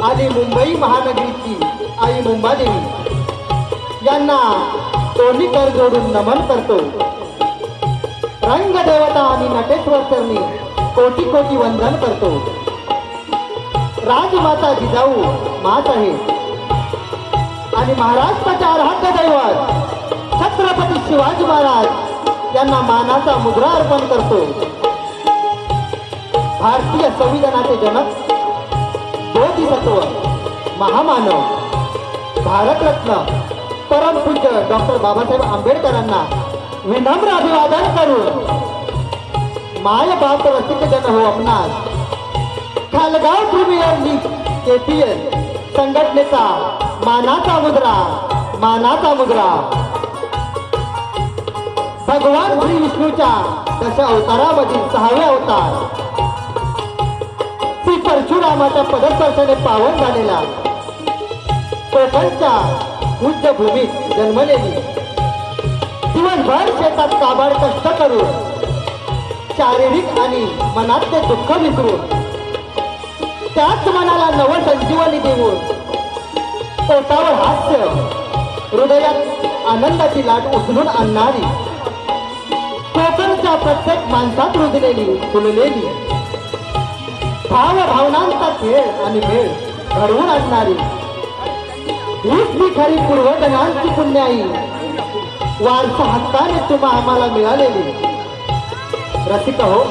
आणि मुंबई महानगरीची आई मुंबादेवी यांना दोन्ही कर जोडून नमन करतो. रंगदेवता आणि नटेश्वर चरणी कोटी कोटी वंदन करतो. राजमाता जिजाऊ मात आहे आणि महाराष्ट्राच्या आराध्य दैवत छत्रपती शिवाजी महाराज यांना मानाचा मुद्रा अर्पण करतो. भारतीय संविधानाचे जनक, बोधिसत्व, महामानव, भारतरत्न परमपूज्य डॉक्टर बाबासाहेब आंबेडकरांना विनम्र अभिवादन करून माय बाप रसिक जन हो आपणास खालगाव प्रीमियर लीग KPL संघटनेचा मानाचा मुद्रा भगवान श्री विष्णूच्या दश अवतारामधील 6वे अवतार श्री परशुरामाच्या पदस्पर्शाने पावन झालेला कोकणच्या उच्च भूमीत जन्मलेली, दिवसभर शेतात काबाड कष्ट करून शारीरिक आणि मनातले दुःख विसरून त्याच मनाला नवसंजीवनी देऊन पोटावर हास्य, हृदयात आनंदाची लाट उचलून आणणारी, कोकणच्या प्रत्येक माणसात रुजलेली फुललेली, भावनांचा खेळ आणि भेळ घडवून आणणारी, हीच ती खरी पूर्वजनांची पुण्याई, वारसा हक्काने तुम्हा आम्हाला मिळालेली. रसिक हो,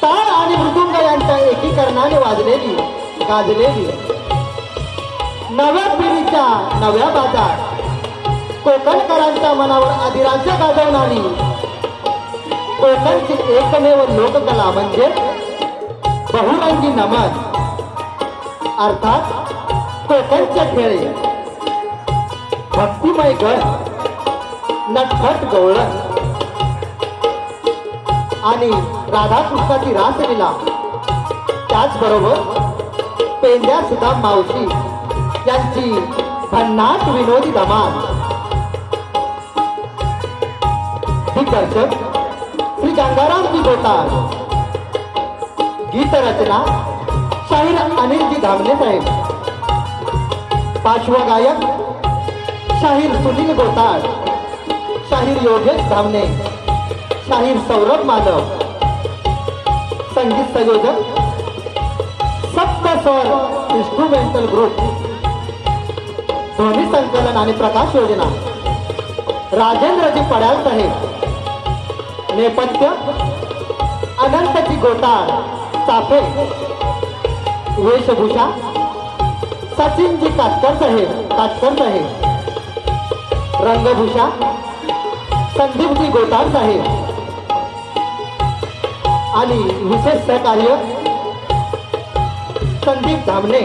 टाळ आणि मृदुंग यांच्या एकीकरणाने वाजलेली गाजलेली नव्या पिढीच्या नव्या बाजार कोकणकरांच्या मनावर अधिराज्य गाजवणारी कोकणची एकमेव लोककला म्हणजे बहुरंगी नमन, अर्थात कोकणचे खेळे. भक्तिमय गण, नटखट गवळण आणि राधाकृष्णाची रासलीला, त्याचबरोबर पेंद्या सुद्धा मावशी यांची भन्नाट विनोदी धमाल. दिग्दर्शक श्री गंगारामजी गोतार, गीतरचना शाहीर अनिलजी धामणे साहेब, पार्श्वगायक शाहीर सुनील गोतार, शाहीर योगेश धामणे, शाहीर सौरभ माधव, संगीत संयोजक सप्त स्वर इन्स्ट्रुमेंटल ग्रुप, ध्वनी संकलन आणि प्रकाश योजना राजेंद्रजी पड्याल साहेब, नेपथ्य अनंतजी गोतार चाफे, वेशभूषा सचिनजी काटकर साहेब, रंगभूषा संदीपजी गोतार साहेब आणि विशेष सहकार्य संदीप धामणे.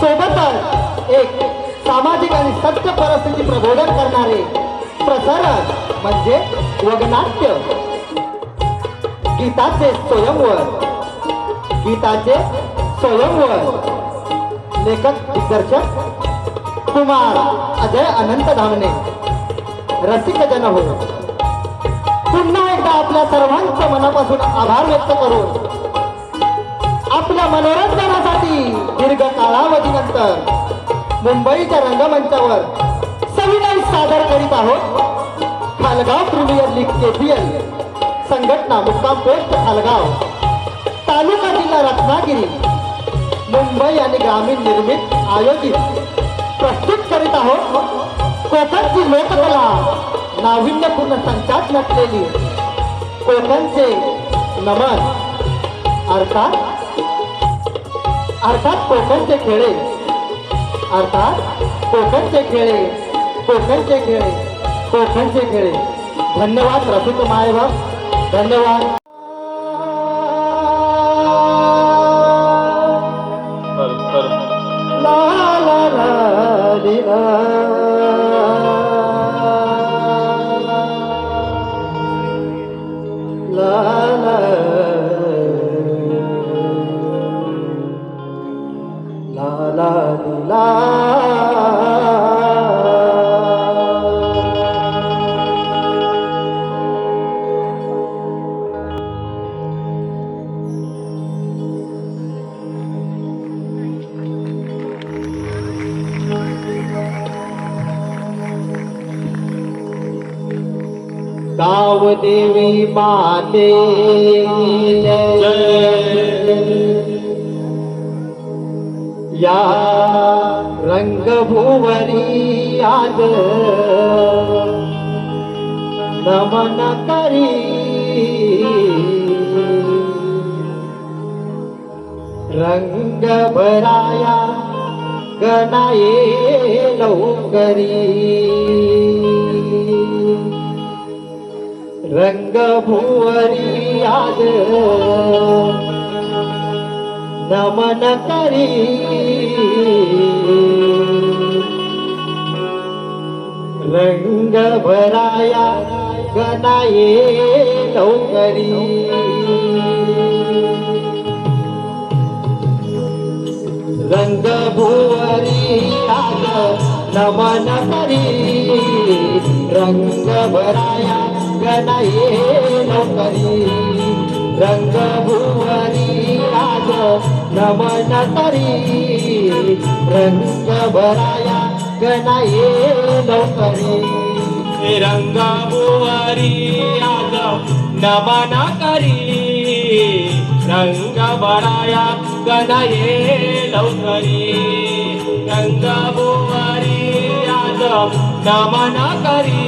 सोबतच एक सामाजिक आणि सत्य परिस्थिती प्रबोधन करणारे प्रसारक म्हणजे वगनाट्य, गीताचे स्वयंवर, लेखक दिग्दर्शक कुमार अजय अनंत धामणे. रसिक जन हो, पुन्हा एकदा आपल्या सर्वांचं मनापासून आभार व्यक्त करून आपल्या मनोरंजनासाठी दीर्घ कालावधीनंतर मुंबईच्या रंगमंचावर सविनय सादर करीत आहोत खालगाव प्रीमियर लीग KPL संघटना, मुक्काम पोस्ट खालगाव, तालुका जिल्हा रत्नागिरी, मुंबई आणि ग्रामीण निर्मित आयोजित प्रस्तुत करीत आहोत कोकणची लोककला, नाविन्यपूर्ण संचात नटलेली कोकणचे नमन, अर्थात कोकणचे खेळे, कोकणचे खेळे. धन्यवाद रसिक मायबाप, धन्यवाद. ला ला ला ला गाव देवी माते या रंगभुवरी आज नमन करी रंग भराया गणाये लवकरी रंगभुवरी आज नमन करी रंग भराया गणाये लवकरी रंगभुवरी आज नमन करी रंग भराया गणाये लवकरी रंगभुवरी आज नमन करी रंग भराया गणाये लवकरी रंगभुवरी आज नमन करी रंग भराया गणाये लवकरी रंगभुवरी आज नमन करी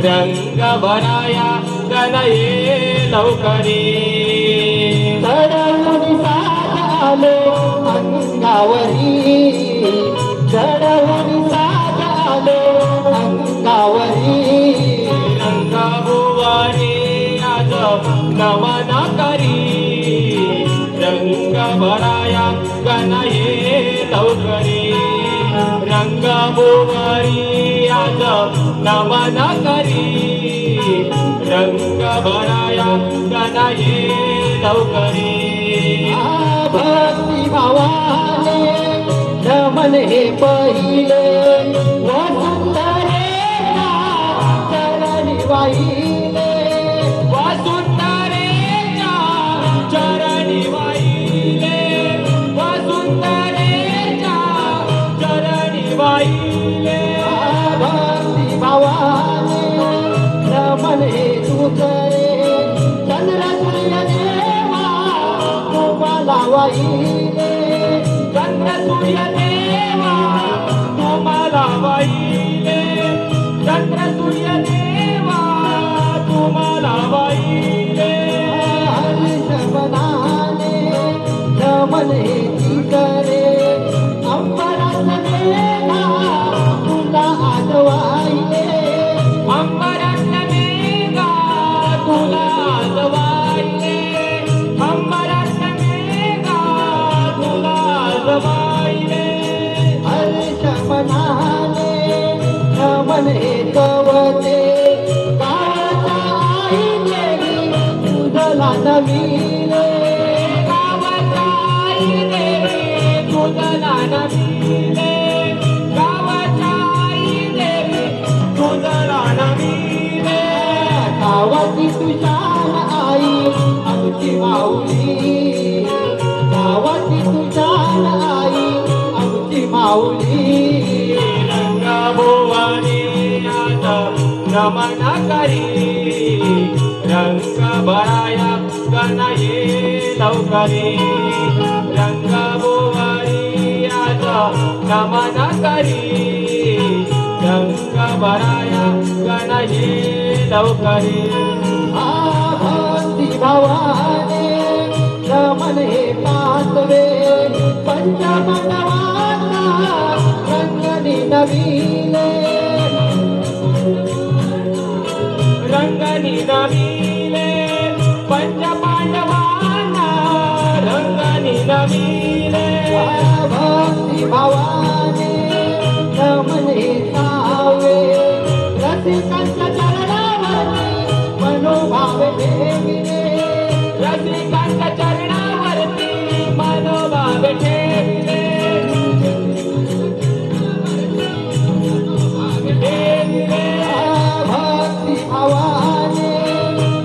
रंग भराया गणाये लवकरी चढवून साज आलो अंगावरी चढवून साज आलो अंगावरी रंगभुवरी आज नमन करी रंग भराया गणाये लवकरी रंगभुवरी आज नमन करी रंग भराया गणाये लवकरी भक्ती भावाने नमन हे पहिले वसुंधरेला चरणी वाहिले वसुंधरेच्या चरणी वाहिले वसुंधरेच्या चरणी वाहिले भक्ती भावाने नमन हे तुझे चंद्र सूर्य देवा तुम्हाला वाहिले चंद्र सूर्य देवा तुम्हाला वाहिले चंद्र सूर्य देवा तुम्हाला वाहिले हर्षमनाने नमन हे करे अंबरात देवा तुला आजवाईले अंबरात मेघा तुला आजवाईले अंबरात मेघा तुला आजवाईले हर्षमनाने नमन हे कवते गावाच्या आई देवी तुझला नवीले गावाच्या आई देवी तुझला नवीले गावाच्या आई देवी तुझला नवीले गावाची तुझ्यान आई आमची माऊली गावाची तुझ्यान आई आमची माऊली रंगभुवरी आज नमन करी रंग भराया गणाये लवकरी रंगभुवरी आज नमन करी रंग भराया गणाये लवकरी भक्ती भावाने नमन हे पाचवे पंचमंडवांना रंगनी नवीने रंगनी नवीले पंचपांडवांना रंगनी नवीले भक्ती भावाने नमन हे सावे रसिकांच्या चरणावरती मनोभावे ठेविले रसिकांच्या चरणावरती मनोभाव ठेविले भक्ती भावाने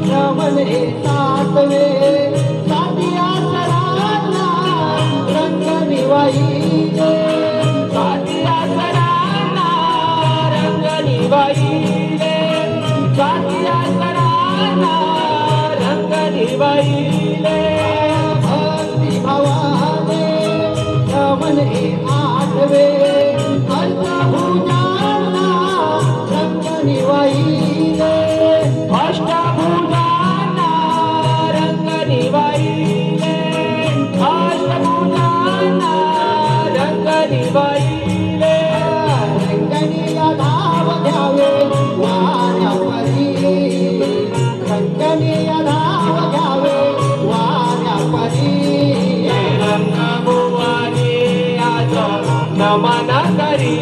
नमन हे सातवे सातिया सरांना रंग निवाईले सातिया सरांना रंग निवाईले सातिया रंगणी वाहिले भक्ती भावाने रमण हे आठवे अष्टभुजांना रंगणी वाहिले अष्टभुजांना रंगणी वाहिले अष्टभुजांना रंगणी वाहिले रंगणीया धाव घ्यावे वाऱ्यापरी रंगणीया धाव घ्यावे वाऱ्यापरी रंगभुवानी आज नमन करी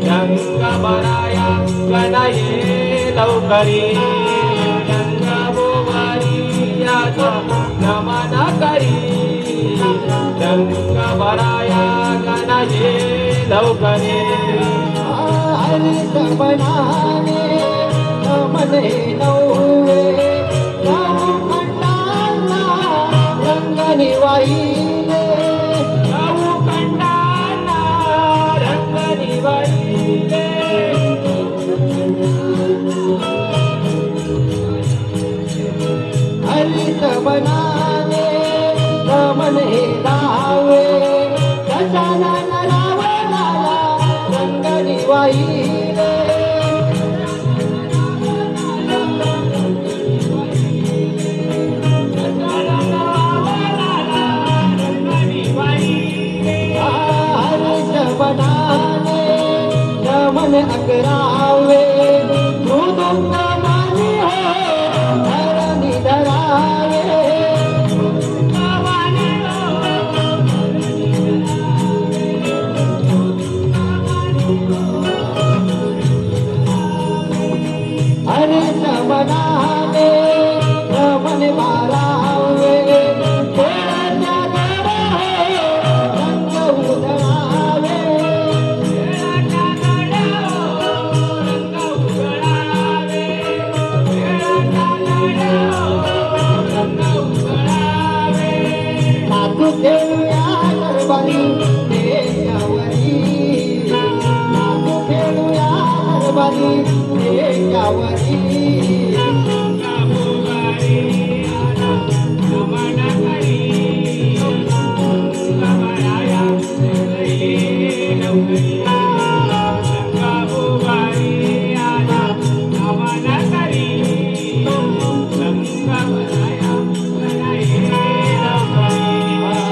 रंग बराया गणये लवकरी रंगभुवानी आज नमन करी रंग बराया गणये लवकरी हरित बनाने मने नववे खंडांना रंगणी वाहिले कंडाना रंगणी वाहिले हरित बनाने मने दावे गजानन रावणाला रंगणी वाहिले हरित बनाने रमण अकरावे मृदुंग मानी हो धरणी धरावे हरित बनाने रमण मारावे खेळाच्या गडावर रंग उधळावे नाचू खेळूया दरबारी देशावरी नाचू खेळूया दरबारी देशावरी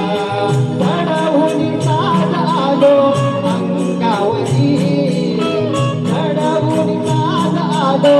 चढवून साज आलो अंगावरी चढवून साज आलो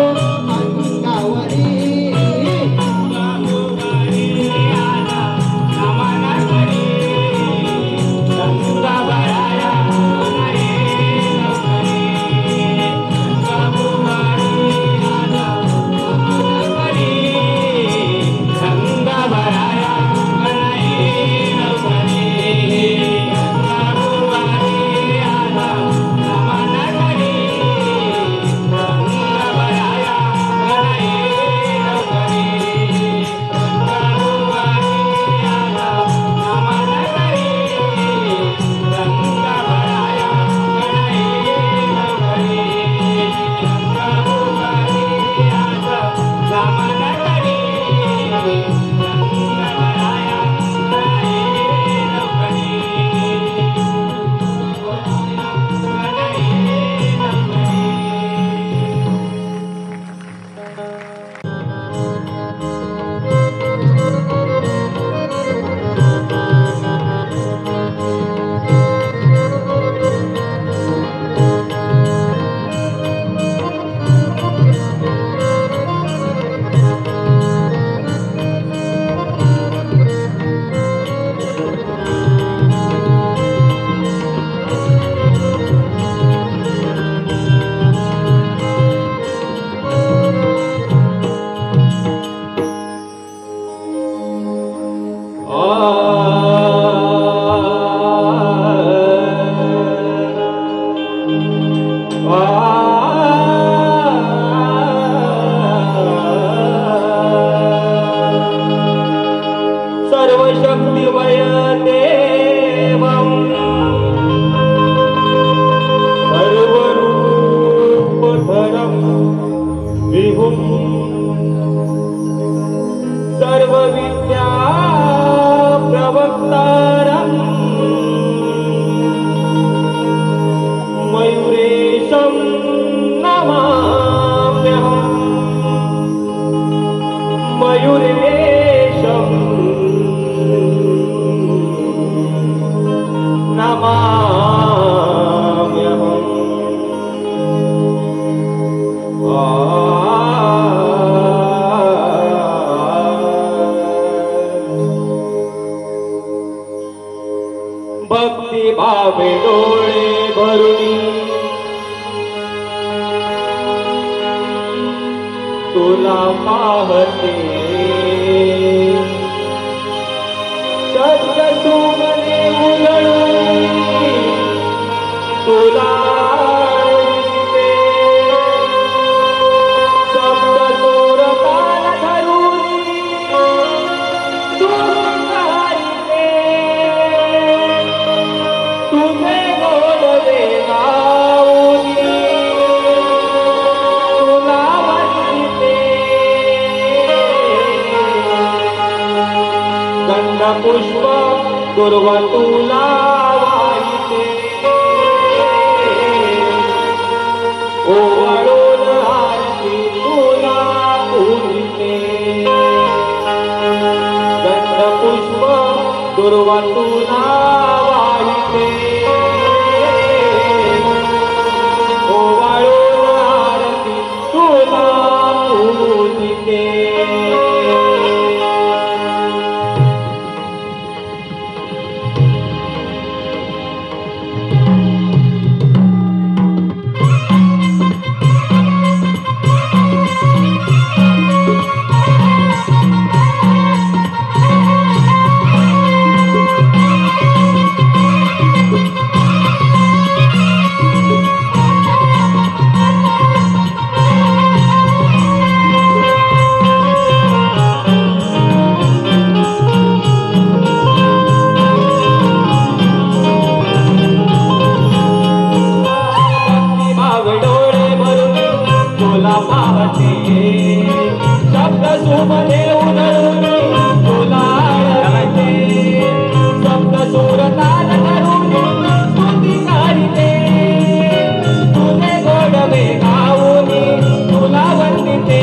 भक्ती भावे डोळे भरुनी तुला पाहते सत्य सुमने उजळून तुला दिसते सप्त सूर काल धरुनी तुला हरिते तुझे गोडवे गाऊनी तुला वंदिते गंध पुष्प दुर्वा तुला वाहिते ओवाळून आरती तुला पूजिते गंध पुष्प दुर्वा तुला वाहिते ओवाळून आरती तुला पूजिते शब्द सुमने उधळून तुला आळवते शब्द सूर ताल धरून स्तुती करीते तुझे गोडवे गाऊनी तुला वंदिते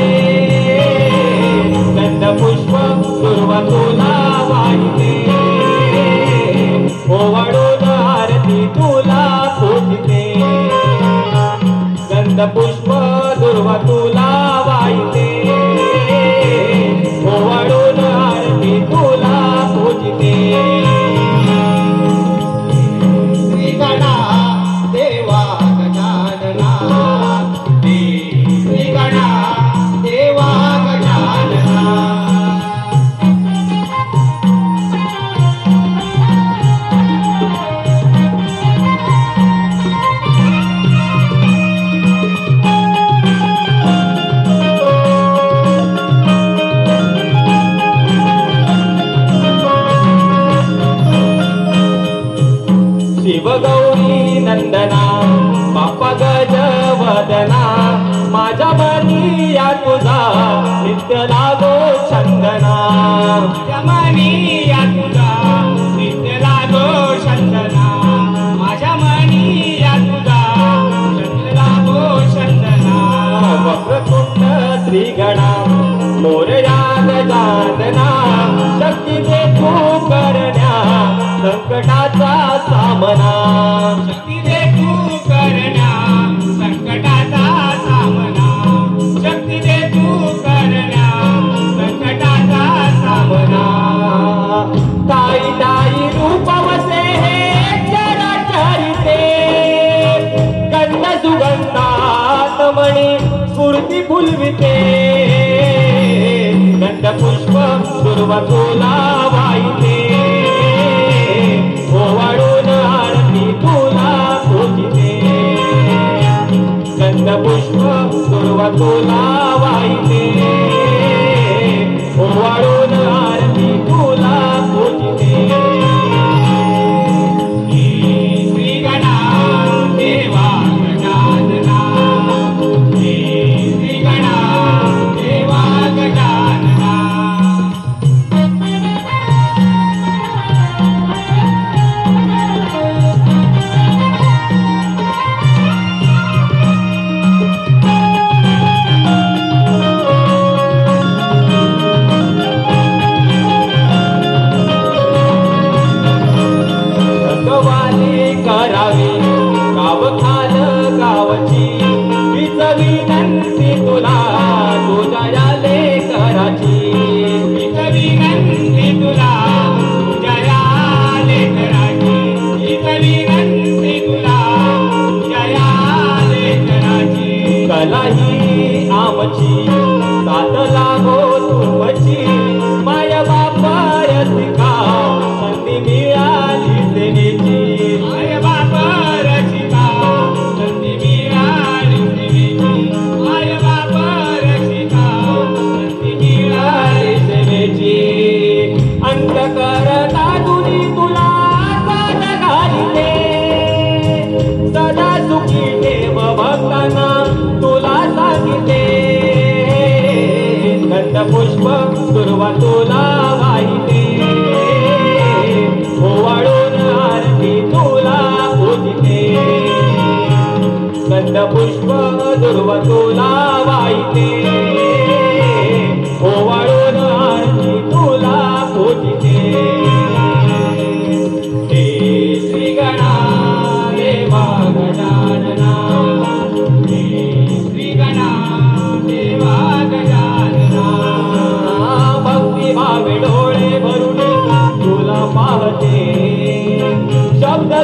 गंध पुष्प दुर्वा तुला वाहिते ओवाळून आरती तुला पूजिते गंध पुष्प दुर्वा तुला वाहिते ओवाळून आरती तुला पूजिते श्री गणा देवा गजानना श्री गणा देवा गजानना शिवगौरी नंदना बाप्पा गजवदना माझ्या मनी या तुझा नित्य लागो छंदना माझ्या मनी या तुझा नित्य लागो छंदना माझ्या मनी या तुझा नित्य लागो छंदना वक्रतुंड श्री गणा मोरया गजानना शक्ती दे तू करण्या संकटाचा सामना शक्ती दे तू करण्या संकटाचा सामना शक्ती दे तू करण्या संकटाचा सामना ताई ताई रूप वसे हे चराचरिते गंध सुगंधात मणी स्फूर्ती फुलविते गंध पुष्प दुर्वा तुला वाहिते ओवाळून आरती तुला पूजिते गंध पुष्प दुर्वा तुला वाहिते ओवाळून आरती तुला पूजिते श्री गणा देवा गजानना श्री गणा देवा गजानना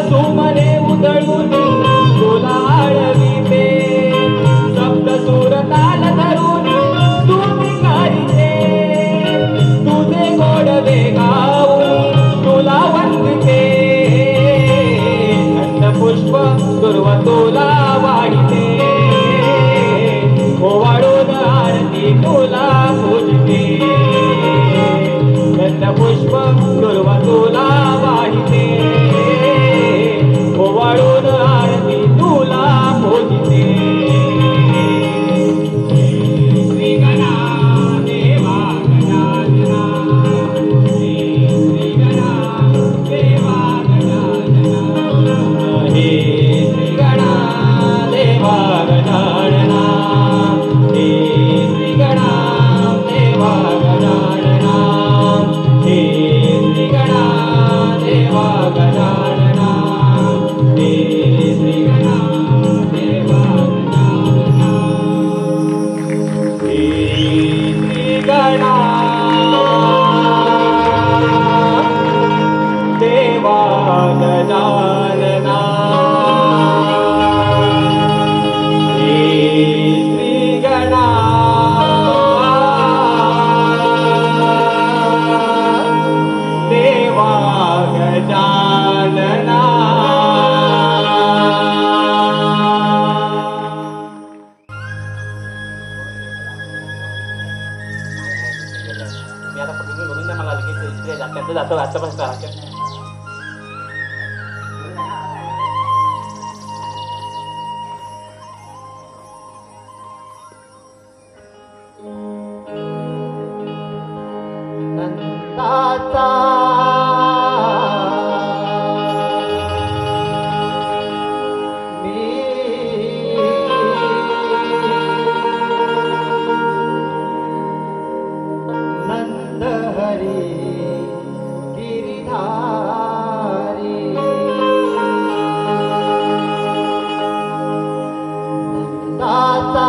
सुमने उधळून तुला आळवीते सप्त सूर ताल धरून तू भिकारीते तुझे गोडवे गाऊन तुला वंदते नंद पुष्प दुर्व तुला वाढते ओवाळून आरती तुला पूजते नंद पुष्प दुर्व तुला वाढते ओवाळून आरती तुला पूजते श्री गणा देवा गणाधना श्री गणा देवा गणाधना हे श्री गणा देवा गणाधना हे श्री गणा देवा गणाधना हे श्री गणा देवा गणाधना हे श्री गणा देवा गणाधना हे श्री गणा देवा गजानना हे श्री गणा देवा गजानना मी आता पकडून बघून द्या मला लगेच जातं जातं आतापासून नंदाचा मी नंद हरी गिरिधारी नंदाचा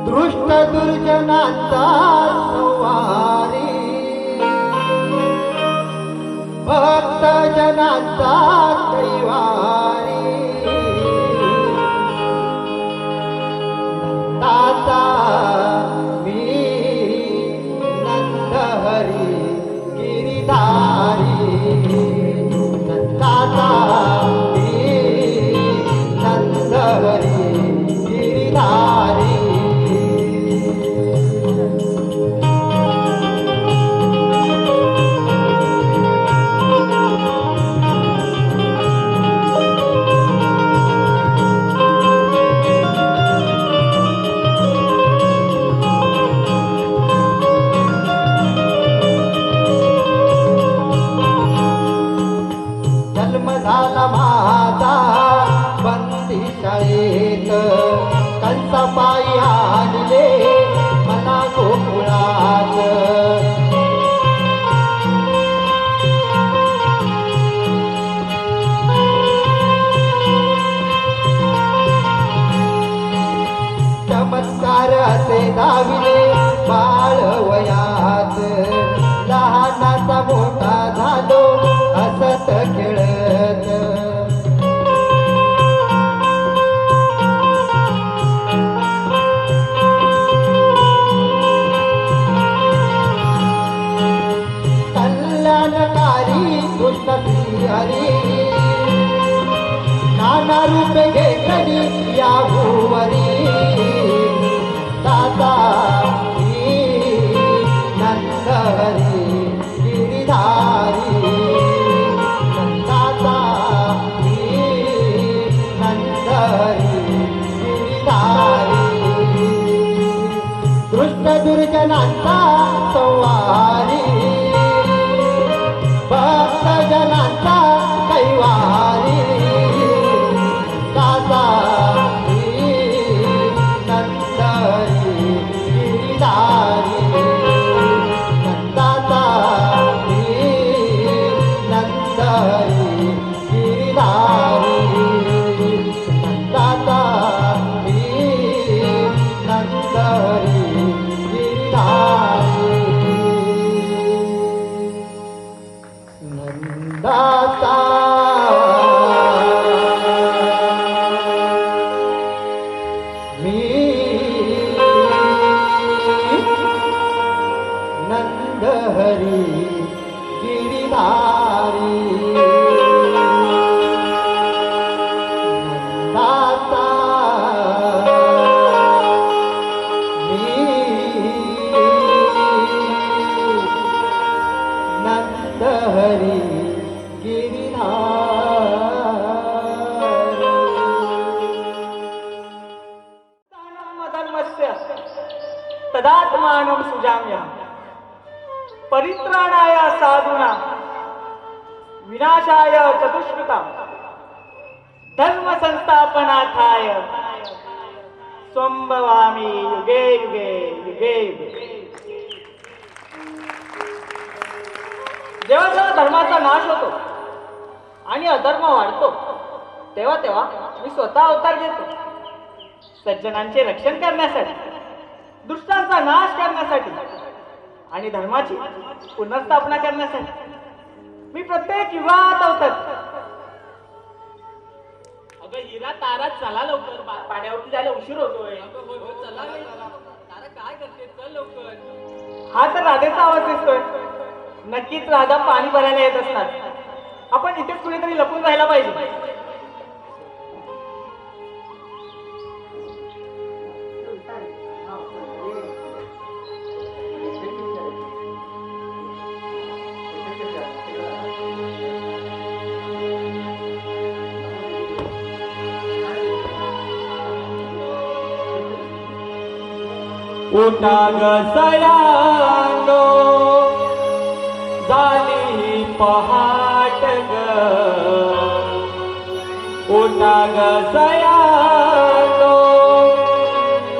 दृष्ट दुर्जनांचा संवारी भक्त जनांचा कैवारी नंदाचा मी नंद हरी गिरिधारी नंदाचा मी नंद हरी गिरिधारी जन्म झाला माझा बंदी शाळेत कंसा पायी आणले मला गोकुळात चमत्कार असे दाविले बाळ वयात लहानाचा मोठा झालो हसत खेळत कल्याणकारी कृष्ण श्री हरी नाना रूपे घेतली या भुवरी दादा नंद हरी गिरिधारी नंदाचा नंद हरी गिरिधारी दृष्ट दुर्जनांचा संवारी भक्त जनांचा कैवारी दादा नंद हरी नंदाचा मी नंदहरी गिरिधारी नंदाचा नंदहरी धर्मस्य तदात्मानं सुजाम्यहं परित्राणाय साधूनां विनाशाय चतुष्कृतां धर्म संस्थापनार्थाय स्वंभवामि युगे युगे युगे युगे. जेव्हा जेव्हा धर्माचा नाश होतो आणि अधर्म वाढतो तेव्हा तेव्हा मी स्वतः अवतार घेतो सज्जनांचे रक्षण करण्यासाठी, दुष्टांचा नाश करण्यासाठी आणि धर्माची पुनर्स्थापना करण्यासाठी मी प्रत्येक युगात अवतरतो. अगं हिरा तारा चला लवकर पाण्यावरती जायला उशीर होतोय. तारा काय करते, चल लवकर. हा तर राधेचा आवाज दिसतोय. नक्कीच राधा पाणी भरायला येत असणार. आपण इथेच कुणीतरी लपून राहायला पाहिजे. उठा ग सयानो झाली पहाट ग, उठा ग सयानो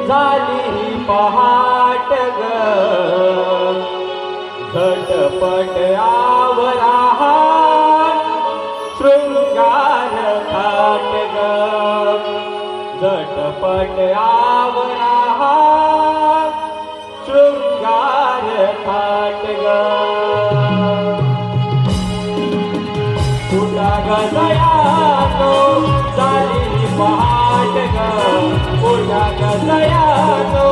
झाली पहाट ग, झटपट आवरा शृंगार थाट ग, झटपट आवरा शृंगार थाट ग. उठा ग सयानो झाली पहाट ग, उठा ग सयानो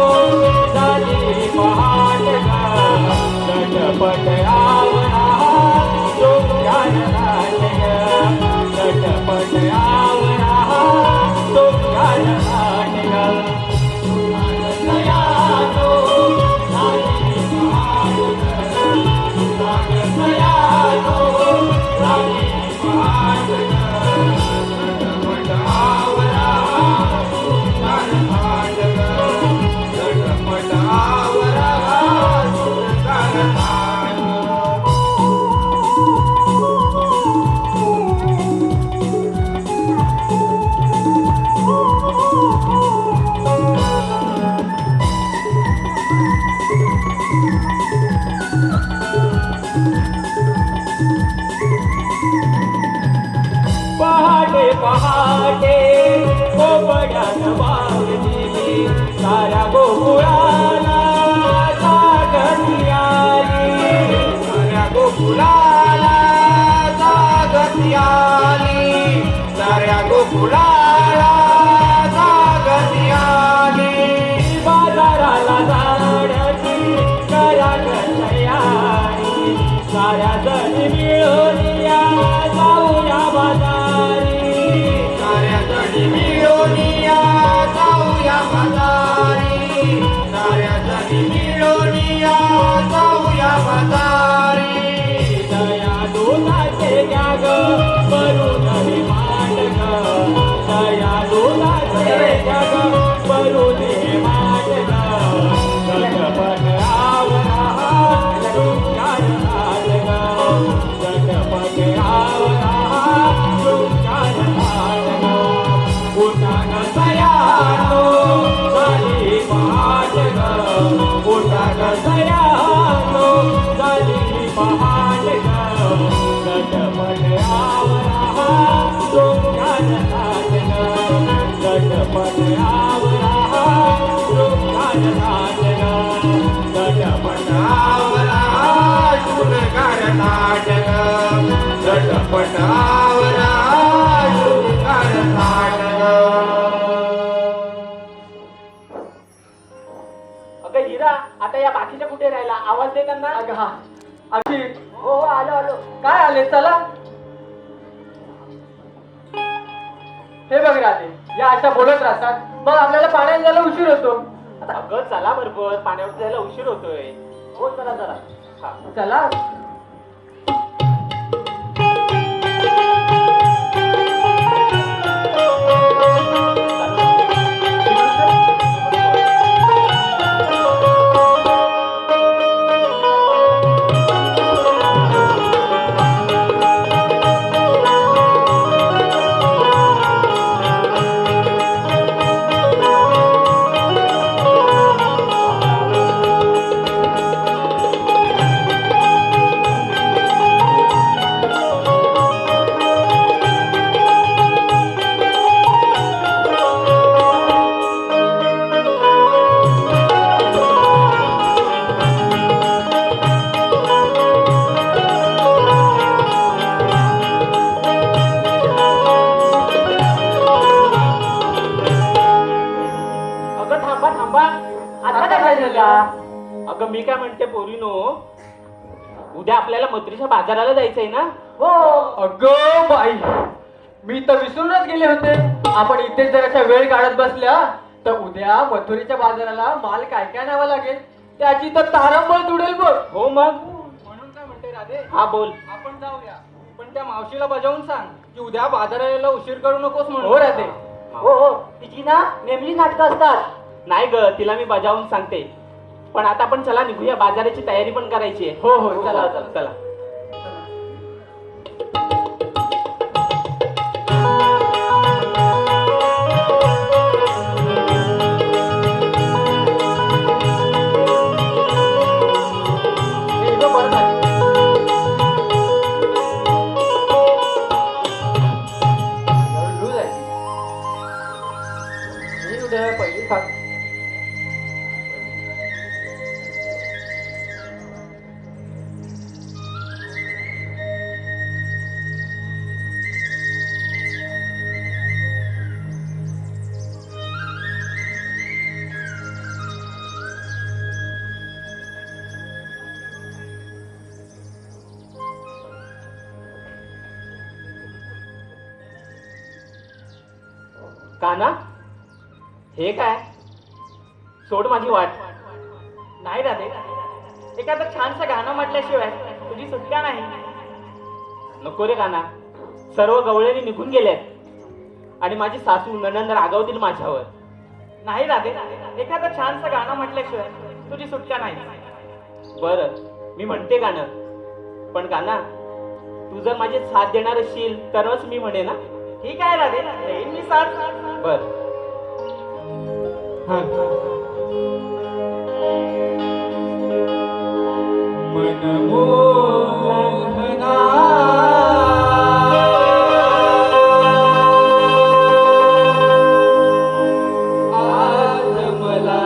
झाली पहाट ग, झटपट आवरा शृंगार थाट ग, झटपट आवरा शृंगार थाट ग. पहाटे गोबड्यान वाजली साऱ्या गोकुळाला जागती आली, साऱ्या गोकुळाला जागती आली, साऱ्या गोकुळाला जागती आली. बाजाराला जाण्याची करा तयारी, साऱ्या जणी मिळून या जाऊया बाजारी, साऱ्या जणी मिळून या जाऊया बाजारी, साऱ्या जणी मिळून या जाऊया बाजारी. दया दुधाचे घ्या ग भरून हे माठ ग, दया दुधाचे घ्या ग भरून हे माठ ग, झटपट आवरा शृंगार थाट ग, झटपट आवरा शृंगार थाट ग. उठा ग सयानो झाली पहाट ग, उठा ग सयानो झाली पहाट ग, झटपट आवरा शृंगार थाट ग, झटपट आवरा शृंगार थाट ग, झटपट आवरा शृंगार थाट ग, झटपट अशी हो आलो आलो. काय आले चला. हे बघ राधे, या अशा बोलत राहतात मग आपल्याला पाण्यात जायला उशीर होतो. अगं चला बरोबर, पाण्यावर जायला उशीर होतोय. हो चला जरा. हा. चला. अगं थांबा थांबा. आता काय झालं? अगं मी काय म्हणते पोरीनो, उद्या आपल्याला मथुरेच्या बाजाराला जायचंय ना? हो. अगं बाई, मी तर विसरूनच गेले होते. आपण इथे जर अशा वेळ काढत बसल्या तर उद्या मथुरेच्या बाजाराला माल काय काय न्यावा लागेल त्याची तर तारंबळ उडेल बघ. हो मग. म्हणून काय म्हणते राधे, हा बोल. आपण जाऊया पण त्या मावशीला बजावून सांग की उद्या बाजाराला उशीर करू नकोस म्हणून. हो राधे. हो हो, तिची ना नेमली नाटकं असतात. नाही ग, तिला मी बजावून सांगते. पण आता आपण चला निघूया, बाजाराची तयारी पण करायची आहे. हो हो चला चला चला. हे बघ बरं झालं. लूज आहे ती. ही उद्या पहिली सांग. काना, हे काय? सोड माझी वाट. नाही राधे, एखादं छानसं गाणं म्हटल्याशिवाय तुझी सुटका नाही. नको रे काना, सर्व गवळणी निघून गेल्यात आणि माझी सासू नणंद रागवतील माझ्यावर. नाही राधे, एखादं छानसं गाणं म्हटल्याशिवाय तुझी सुटका नाही. बर, मी म्हणते गाणं, पण काना तू जर माझी साथ देणार असशील तरच मी म्हणे ना. ठीक आहे राधे, देईन मी साथ. बर. आज मला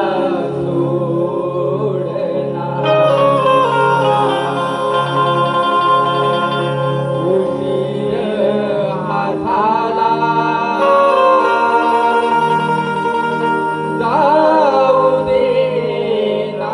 सोडना, उशीर हा झाला, जाऊ दे ना.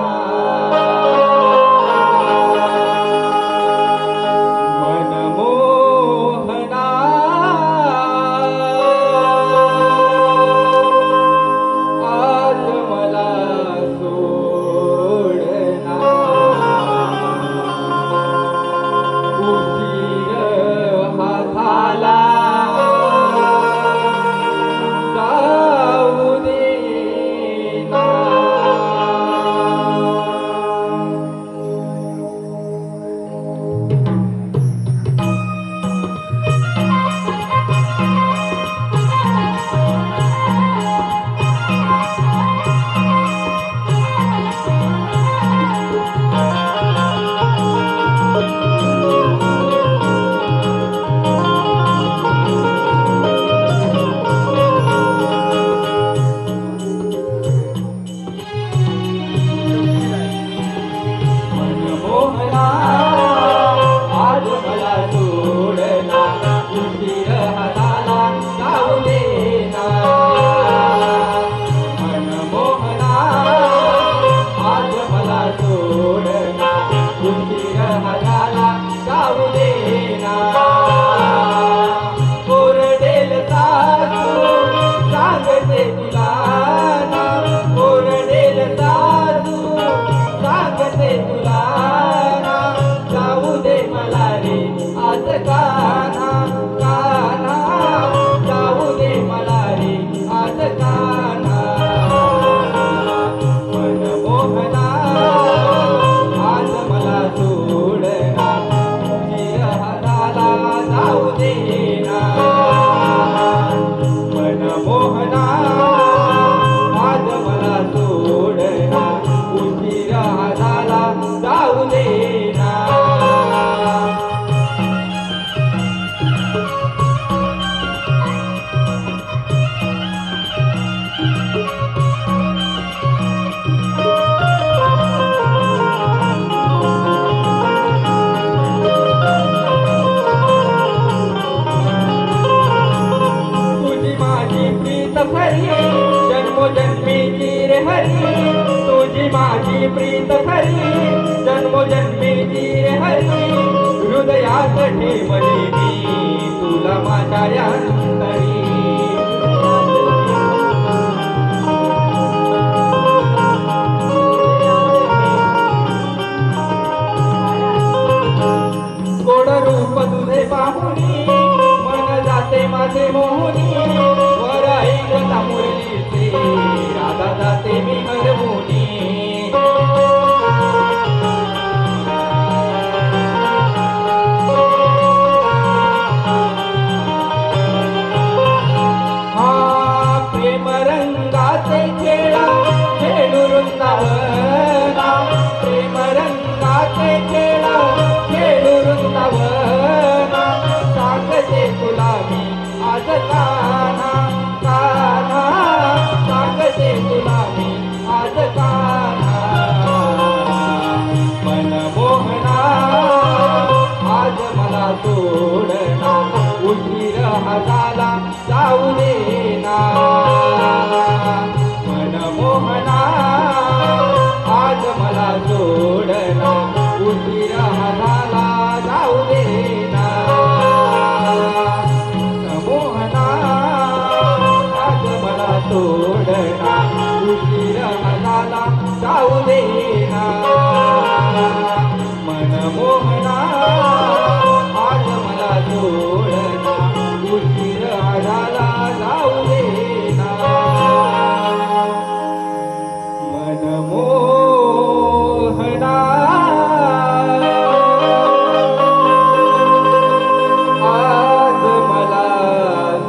रे आज कान्हा कान्हा जाऊ दे मला रे आज कान्हा मनमोहना आज मला सोडना चिरहदाला जाऊ दे ना मनमोहना आज मला सोडना चिरहदाला जाऊ दे ना तुझी माझी प्रीत खरी जन्मोजन्मीची रे हरी तुझी माझी प्रीत खरी जन्मोजन्मीची रे हरी हृदयात ठेवली मी तुला माझ्या अंतरी गोड रूप तुझे पाहुनी मन जाते माझे मोहुनी वर ऐकता मुरलीचे राधा जाते मी हरवुनी हा प्रेम रंगाचे खेळा खेळू वृंदावना प्रेम रंगाचे खेळा खेळू वृंदावना सांगते तुला मी आज कान्हा कान्हा सांगते तुला मी आज कान्हा मनमोहना आज मला सोडना उशीर हा झाला जाऊ दे ना मनमोहना आज मला सोडना उशीर हा झाला जाऊ दे ना मोहना आज मला सोडना उशीर हा झाला जाऊ दे ना मनमोहना आज मला सोडना उशीर हा झाला जाऊ दे ना मनमोहना आज मला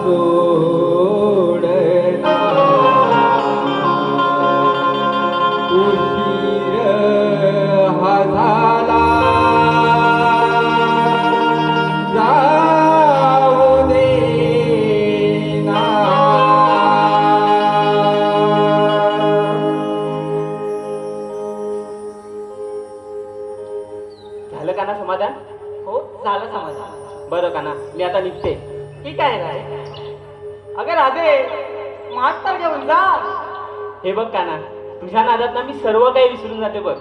सोडना उशीर हा झाला जाऊ दे ना झालं का ना समाधान? हो झालं समाधान बरं का ना, मी आता निघते. ठीक आहे राधे अगं राधे मात तर घेऊन जा हे बघ का ना, तुझ्या नादात ना मी सर्व काही विसरून जाते बघ.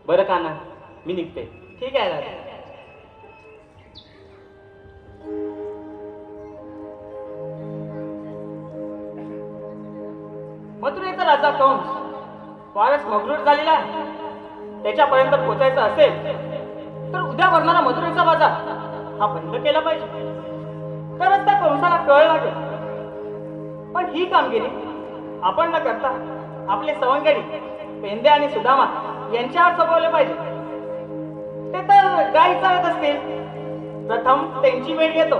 बरं का ना, मी निघते. ठीक आहे राधे मथुरेचा राजा कंस फारच मगरूर झालेला आहे. त्याच्यापर्यंत पोचायचं असेल तर उद्या भरणारा मथुरेचा बाजार हा बंद केला पाहिजे, तरच त्या कंसाला कळ लागेल. पण ही कामगिरी आपण न करता आपले सवंगडी पेंदे आणि सुदामा यांच्यावर सोपवले पाहिजे. ते तर गाई चालत असतील, प्रथम त्यांची वेळ घेतो.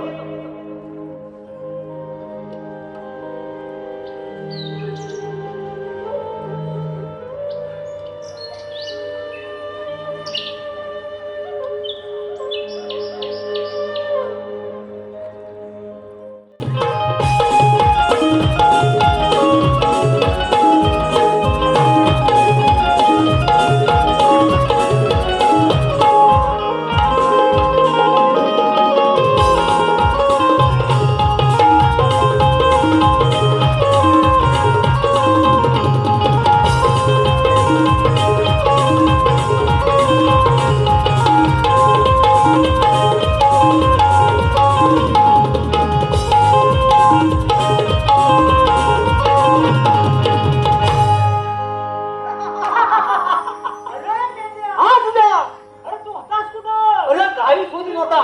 काही सुधी नव्हता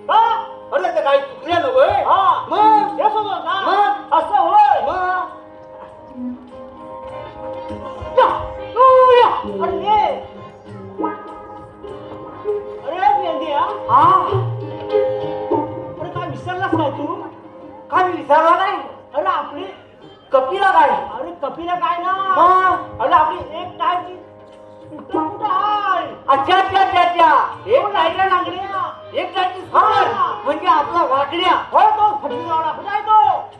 का? अरे ते काही चुकल्या नव्हे. मग हे सोडून ना मग असं होय मग अरे ये. अरे मेंढ्या अरे काय विसरलास काय तू? काय विसरला नाही? अरे आपली कपिला काय? अरे कपिला काय ना अरे आपली एक टायची कुठं आहे? अच्छा अच्छा अच्छा अच्छा एक टायला लागल्या एक टायची म्हणजे आपला वाकड्या हो तो फटकेवाडा कुठं आहे तो?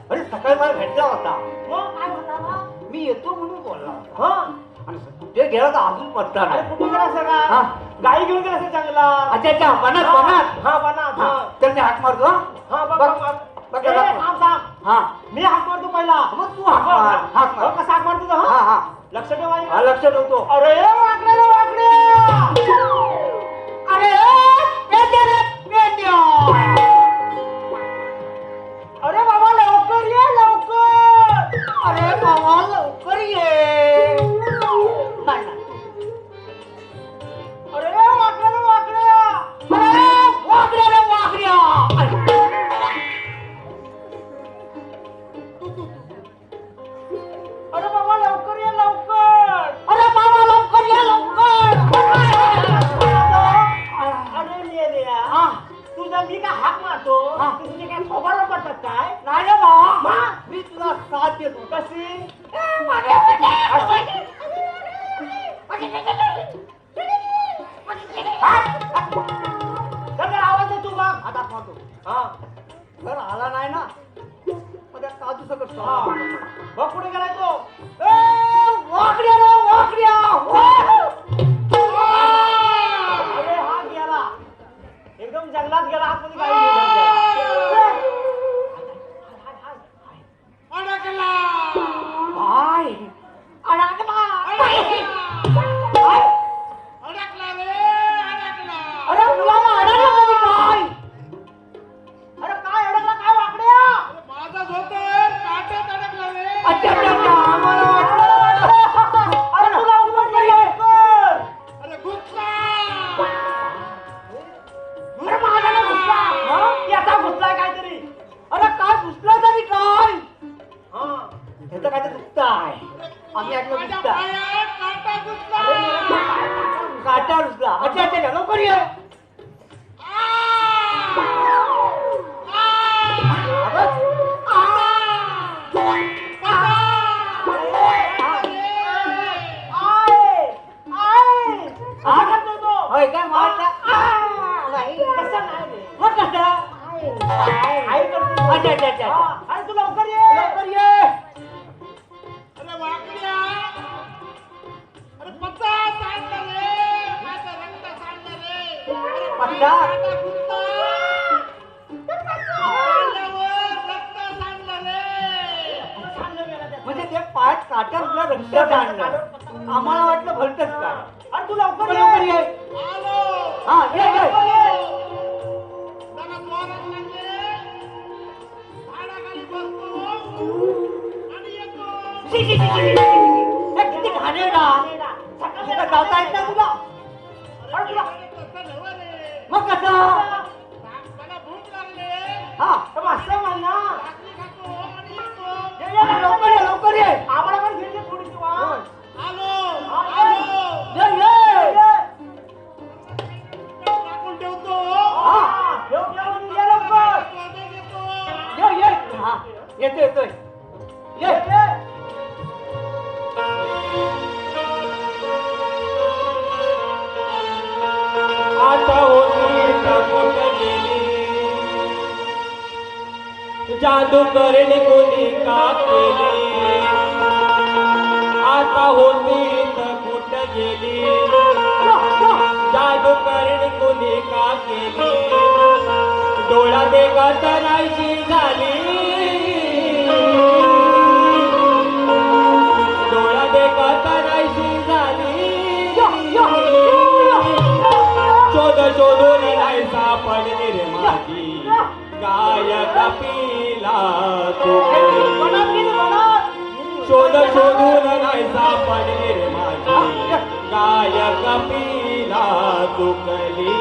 अरे सकाळी मला भेटला होता. मग काय म्हणता? मी येतो म्हणून बोलला होता. आणि कुठे गेला तर अजून पत्ता नाही. कुठे गेला सगळा? गाई घेऊन गेला असेल जंगला. अच्छा अच्छा बनात बनात हा बनात तर मी हाक मारतो. हा बघ बघ थांब थांब. हा मी हाक मारतो पहिला मग तू हाक मार. हाक मार कसा हाक मारतो? हा हा लक्ष ठेव. हा लक्ष ठेवतो. अरे वाकड्या वाकड्या अरे अरे बाबा लवकर ये लवकर. अरे बाबा लवकर ये. नाही नाही. अरे वाकड्या रे वाकड्या. अरे वाकड्या रे वाकड्या. अरे बाबा लवकर ये लवकर. अरे बाबा लवकर ये लवकर. अरे मेल्या तुझा मी काय हाक मारतो तुझे काय खबर पडतात काय? नाही रे बाबा मी तुला साथ देतो. कशी? आवाज आहे तू बघ आता पाहतो. हा घर आला नाही ना त्या काजू सकट बघ कुठे गेलाय तो. वाकड्या रे वाकड्या. अरे हा गेला एकदम जंगलात गेला. आतमध्ये गाडी घेऊन गेला. अडकला भाई अडकला अडकला रे अडकला. अरे मुलाला अडकला कधी काय? अरे काय अडकला काय वाकड्या? माझाच होतोय काट्यात अडकला रे. अच्छा अच्छा आम्हाला वाटलं. अरे तुला उघड ये. अरे घुसला. अरे माझा ना घुसला. याचा घुसलाय काहीतरी. अरे काय घुसला तरी काय? ह्याचं काय दुखत आहे. आम्ही ऐकलं घुसता काटा घुसला. अच्छा अच्छा लवकर ये. काय मारता कसं नाही मग कसं आई करते. अच्छा अच्छा अच्छा अरे तू लवकर ये लवकर ये. अरे वाकड्या अरे पत्ता सांडला रे. माझा रक्त सांडला रे. पत्ता रक्त सांडलं रे. म्हणजे ते पाठ काट्यात तुला रक्त सांडलं. आम्हाला वाटलं भलतच काय. अरे तू लवकर ये. हा ये ये. किती घाणेरडा. जाता येत ना तुला. मग कसं हा असं म्हण ना. लवकर ये लवकर ये. आम्हाला पण घेऊन थोडीशी येतो येतोय ये आता होती कुठ गेली जादू करणे कोणी का केली. आता होती कुठ गेली जादू करणे कोणी का केली. डोळा देखत नाहीशी झाली. डोळा देखत नाहीशी झाली. शोध शोधून नाही सापडली रे माझी गायक पिला चुकली. शोध शोधून नाही सापडली रे माझी गायक पिला चुकली.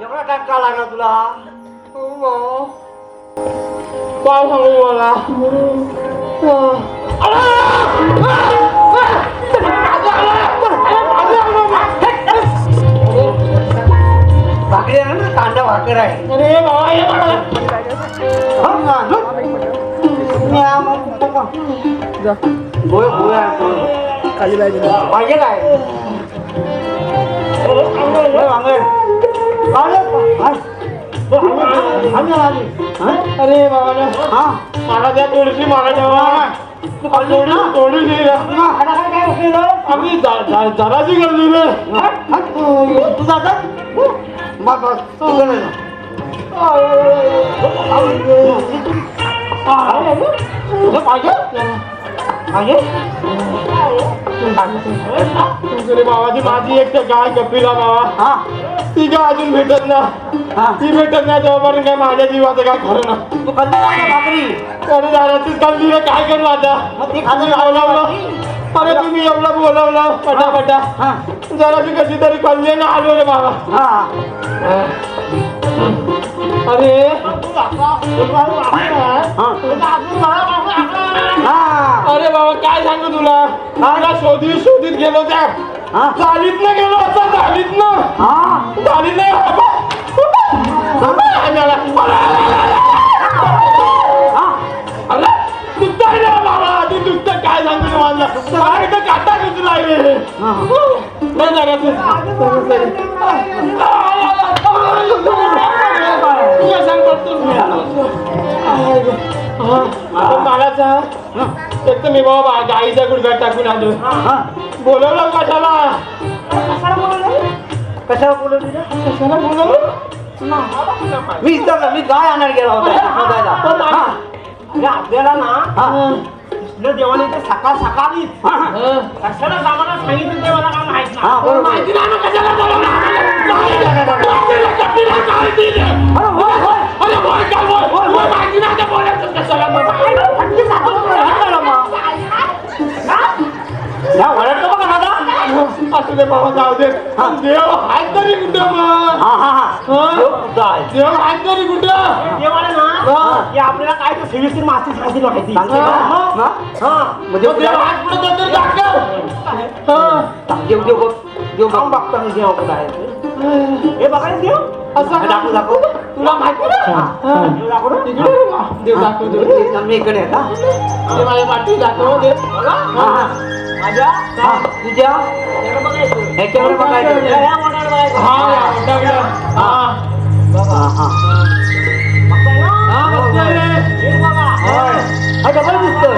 एवढा टाइम का लागला तुला? काय सांगू मला भाकरी आहे ना, कांदा भाकर आहे. अरे बाबा हे मला पाहिजे काय? अरे बाबा मला त्या थोडीशी मला जेव्हा थोडी आम्ही जराची गरजी तू जातात मग बाबाची माझी एक तर गाय कपिला बाबा ती काय अजून भेटत ना ती भेटत नाही तेव्हापर्यंत काय माझ्या जीवाचं काय खरं ना तू कधी भाकरी अरे दादाचीच कल्ली काय करू आता ती खाजून बोलावलं अरे तुम्ही एवढं बोलावलं पटापटा जरा ती कशी तरी कल्ली ना आलो रे बाबा अरे अरे बाबा काय सांगू तुला मला शोधित गेलो त्या चालीत ना गेलो आता चालीत नाही दुखतंय रे बाबा ती दुखतं काय सांगू तुम्हाला काय तर काटा दुखला रे एक तर मी बाबा गाईचा गुडघाट टाकून आलो बोलवलं कशाला बोलवलं मी इथं मी गाय आणायला गेला होता आपल्याला ना कृष्ण देवाने ते सकाळीच कशाला सामाना सांगितलं ते मला काय माहित नाही माहिती नाही मग कशाला वळत बघा दादा असू दे बाबा जाऊ दे देव हात तरी कुठं मग देव हात तरी कुठं देवाला ना की आपल्याला काय तर सेवेची माती सांगितली माहिती म्हणजे देव हात कुठं तर दाखव देव काम बघता मी देव कुठं आहे हे बघा देव असं दाखव तुला माहिती ना देव दाखव मी इकडे आहे का माझ्या पाठी दाखव देव माझ्या हा. तुझ्या त्याकडे बघायचं. ह्याच्याकडे बघायचं ह्या बोटावर बघायचं. हा. बघतोय रे. हे बघा. हा डबल दिसतोय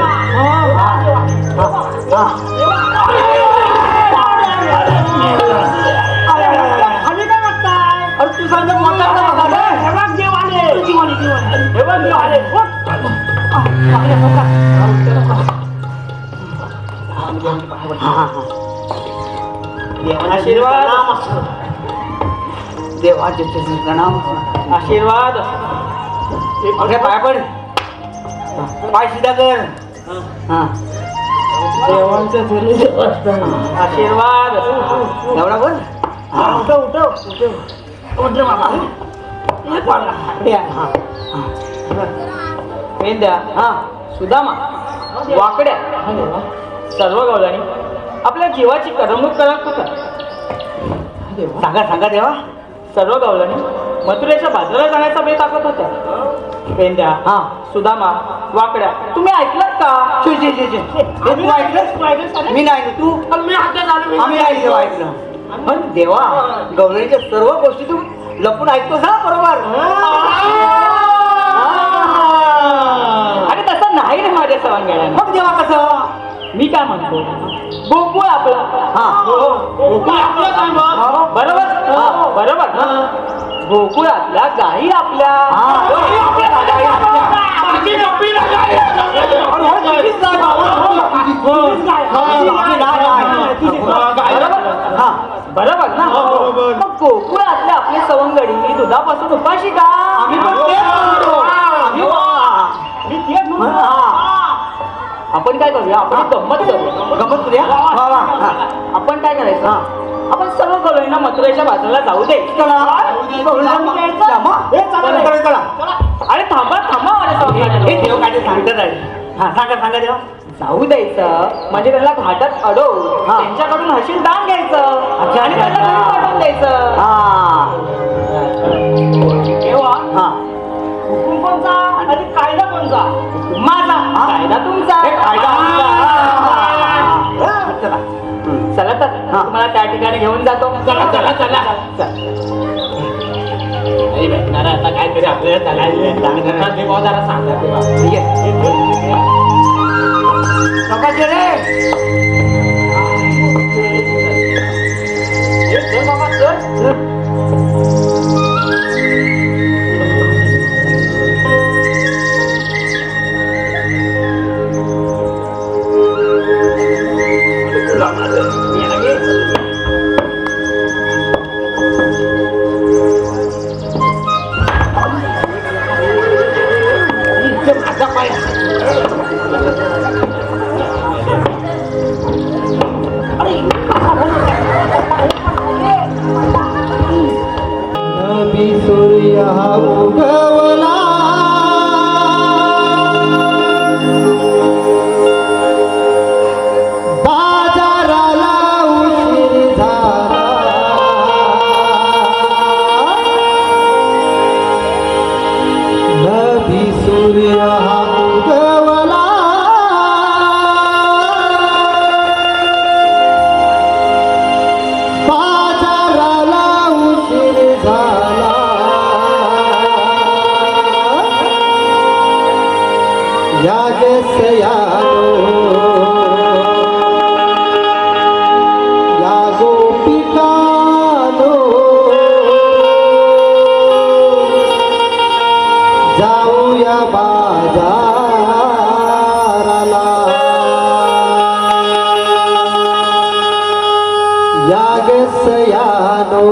खाली काय बघताय? अरे तू सांग मोठा बघा रे. हे बघ देव आले. हे बघ देव आले. आशीर्वाद देवाचे प्रणाम आशीर्वाद अरे पाय पड पाय सीधा कर हा आशीर्वाद एवढा बोल उठव द्या हा सुदामा वाकड्या सर्व गवळणी आपल्या जीवाची करमणूक करत होता सांगा सांगा देवा सर्व गवळणी मथुरेच्या बाजाराला जाण्याचा बेत टाकत होत्या पेंद्या हा सुदामा वाकड्या तुम्ही ऐकलं का तू ऐकलं मी नाही तू मी हातात आलो. आम्ही ऐकलं पण देवा गवळणीच्या सर्व गोष्टी तू लपून ऐकतोस हा बरोबर आणि तसं नाही रे माझ्या सवंगड्यानं मग देवा कसं मी काय म्हणतो गोकुळ आपला हा गोकुळ आपलं काय मग? बरोबर बरोबर गोकुळातल्या गाई आपल्या गाई आपल्या माझी नोकरी लागायला. बरोबर ना मग गोकुळातले आपले सवंगडी दुधापासून उपाशी का आम्ही पण तेच म्हणतो. आपण काय करूया आपण गंमत करूया आपण काय करायचं आपण सर्व गवळींना मथुरेच्या बाजूला जाऊ दे अरे थांबा अरे देव काय सांगतात आहे हा सांगा देवा जाऊ द्यायचं म्हणजे त्यांना घाटात अडवून त्यांच्याकडून हशील दान घ्यायचं आणि त्यांना घरी पाठवून द्यायचं देवा. हुकूम कोणचा आणि कायदा कोणचा? माझा कायदा तुमचा चला तर तुम्हाला त्या ठिकाणी घेऊन जातो चला. नाही भेटणार आता काहीतरी आपल्याला चालायचं. देवा जरा सांगा देवा. चल बाबा चल नबी सूर्य उगवला बाजाराला उशीर झाला नबी सूर्य उगवला बाजाराला उशीर झाला यागसयानो या गोपिकानो जाऊया बाजाराला यागसयानो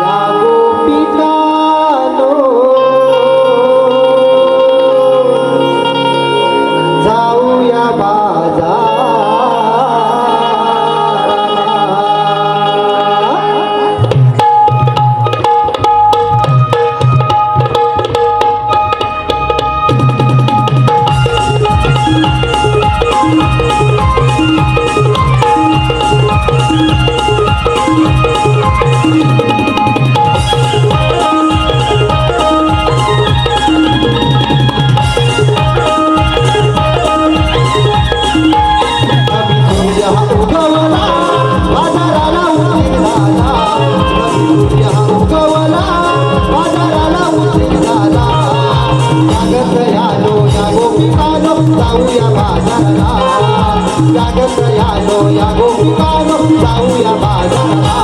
या गोपिकानो जाऊया बाजाराला Thank you. यागत यालो या गोपिकानो जाऊया बाजाराला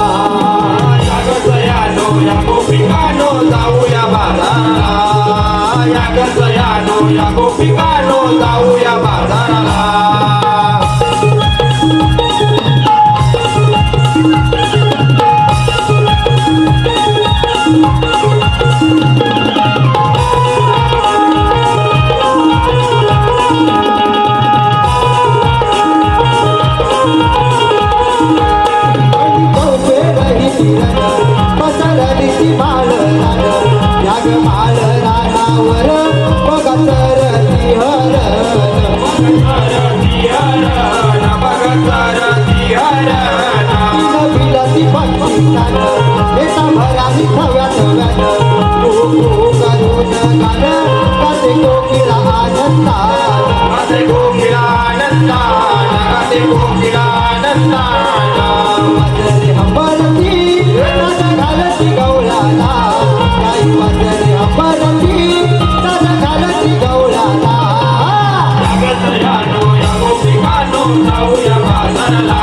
यागत यानो या गोपिकानो जाऊया बाजाराला यागत यानो या गोपिकानो जाऊया बाजाराला पसरली ती माळ रान याग माळ रानावर बघ सरती बिलती पक्षी सान एका भरावी थव्यात व्यान करून गान कसे कोकिळा आनंदान कसे कोकिळा आनंदान कसे कोकिळा आनंदान वाजरे हंबरती ताजा घालती गवळाला काही वाजरे हंबरती ताजा घालती गवळाला यागत यानो या गोपिकानो जाऊया बाजाराला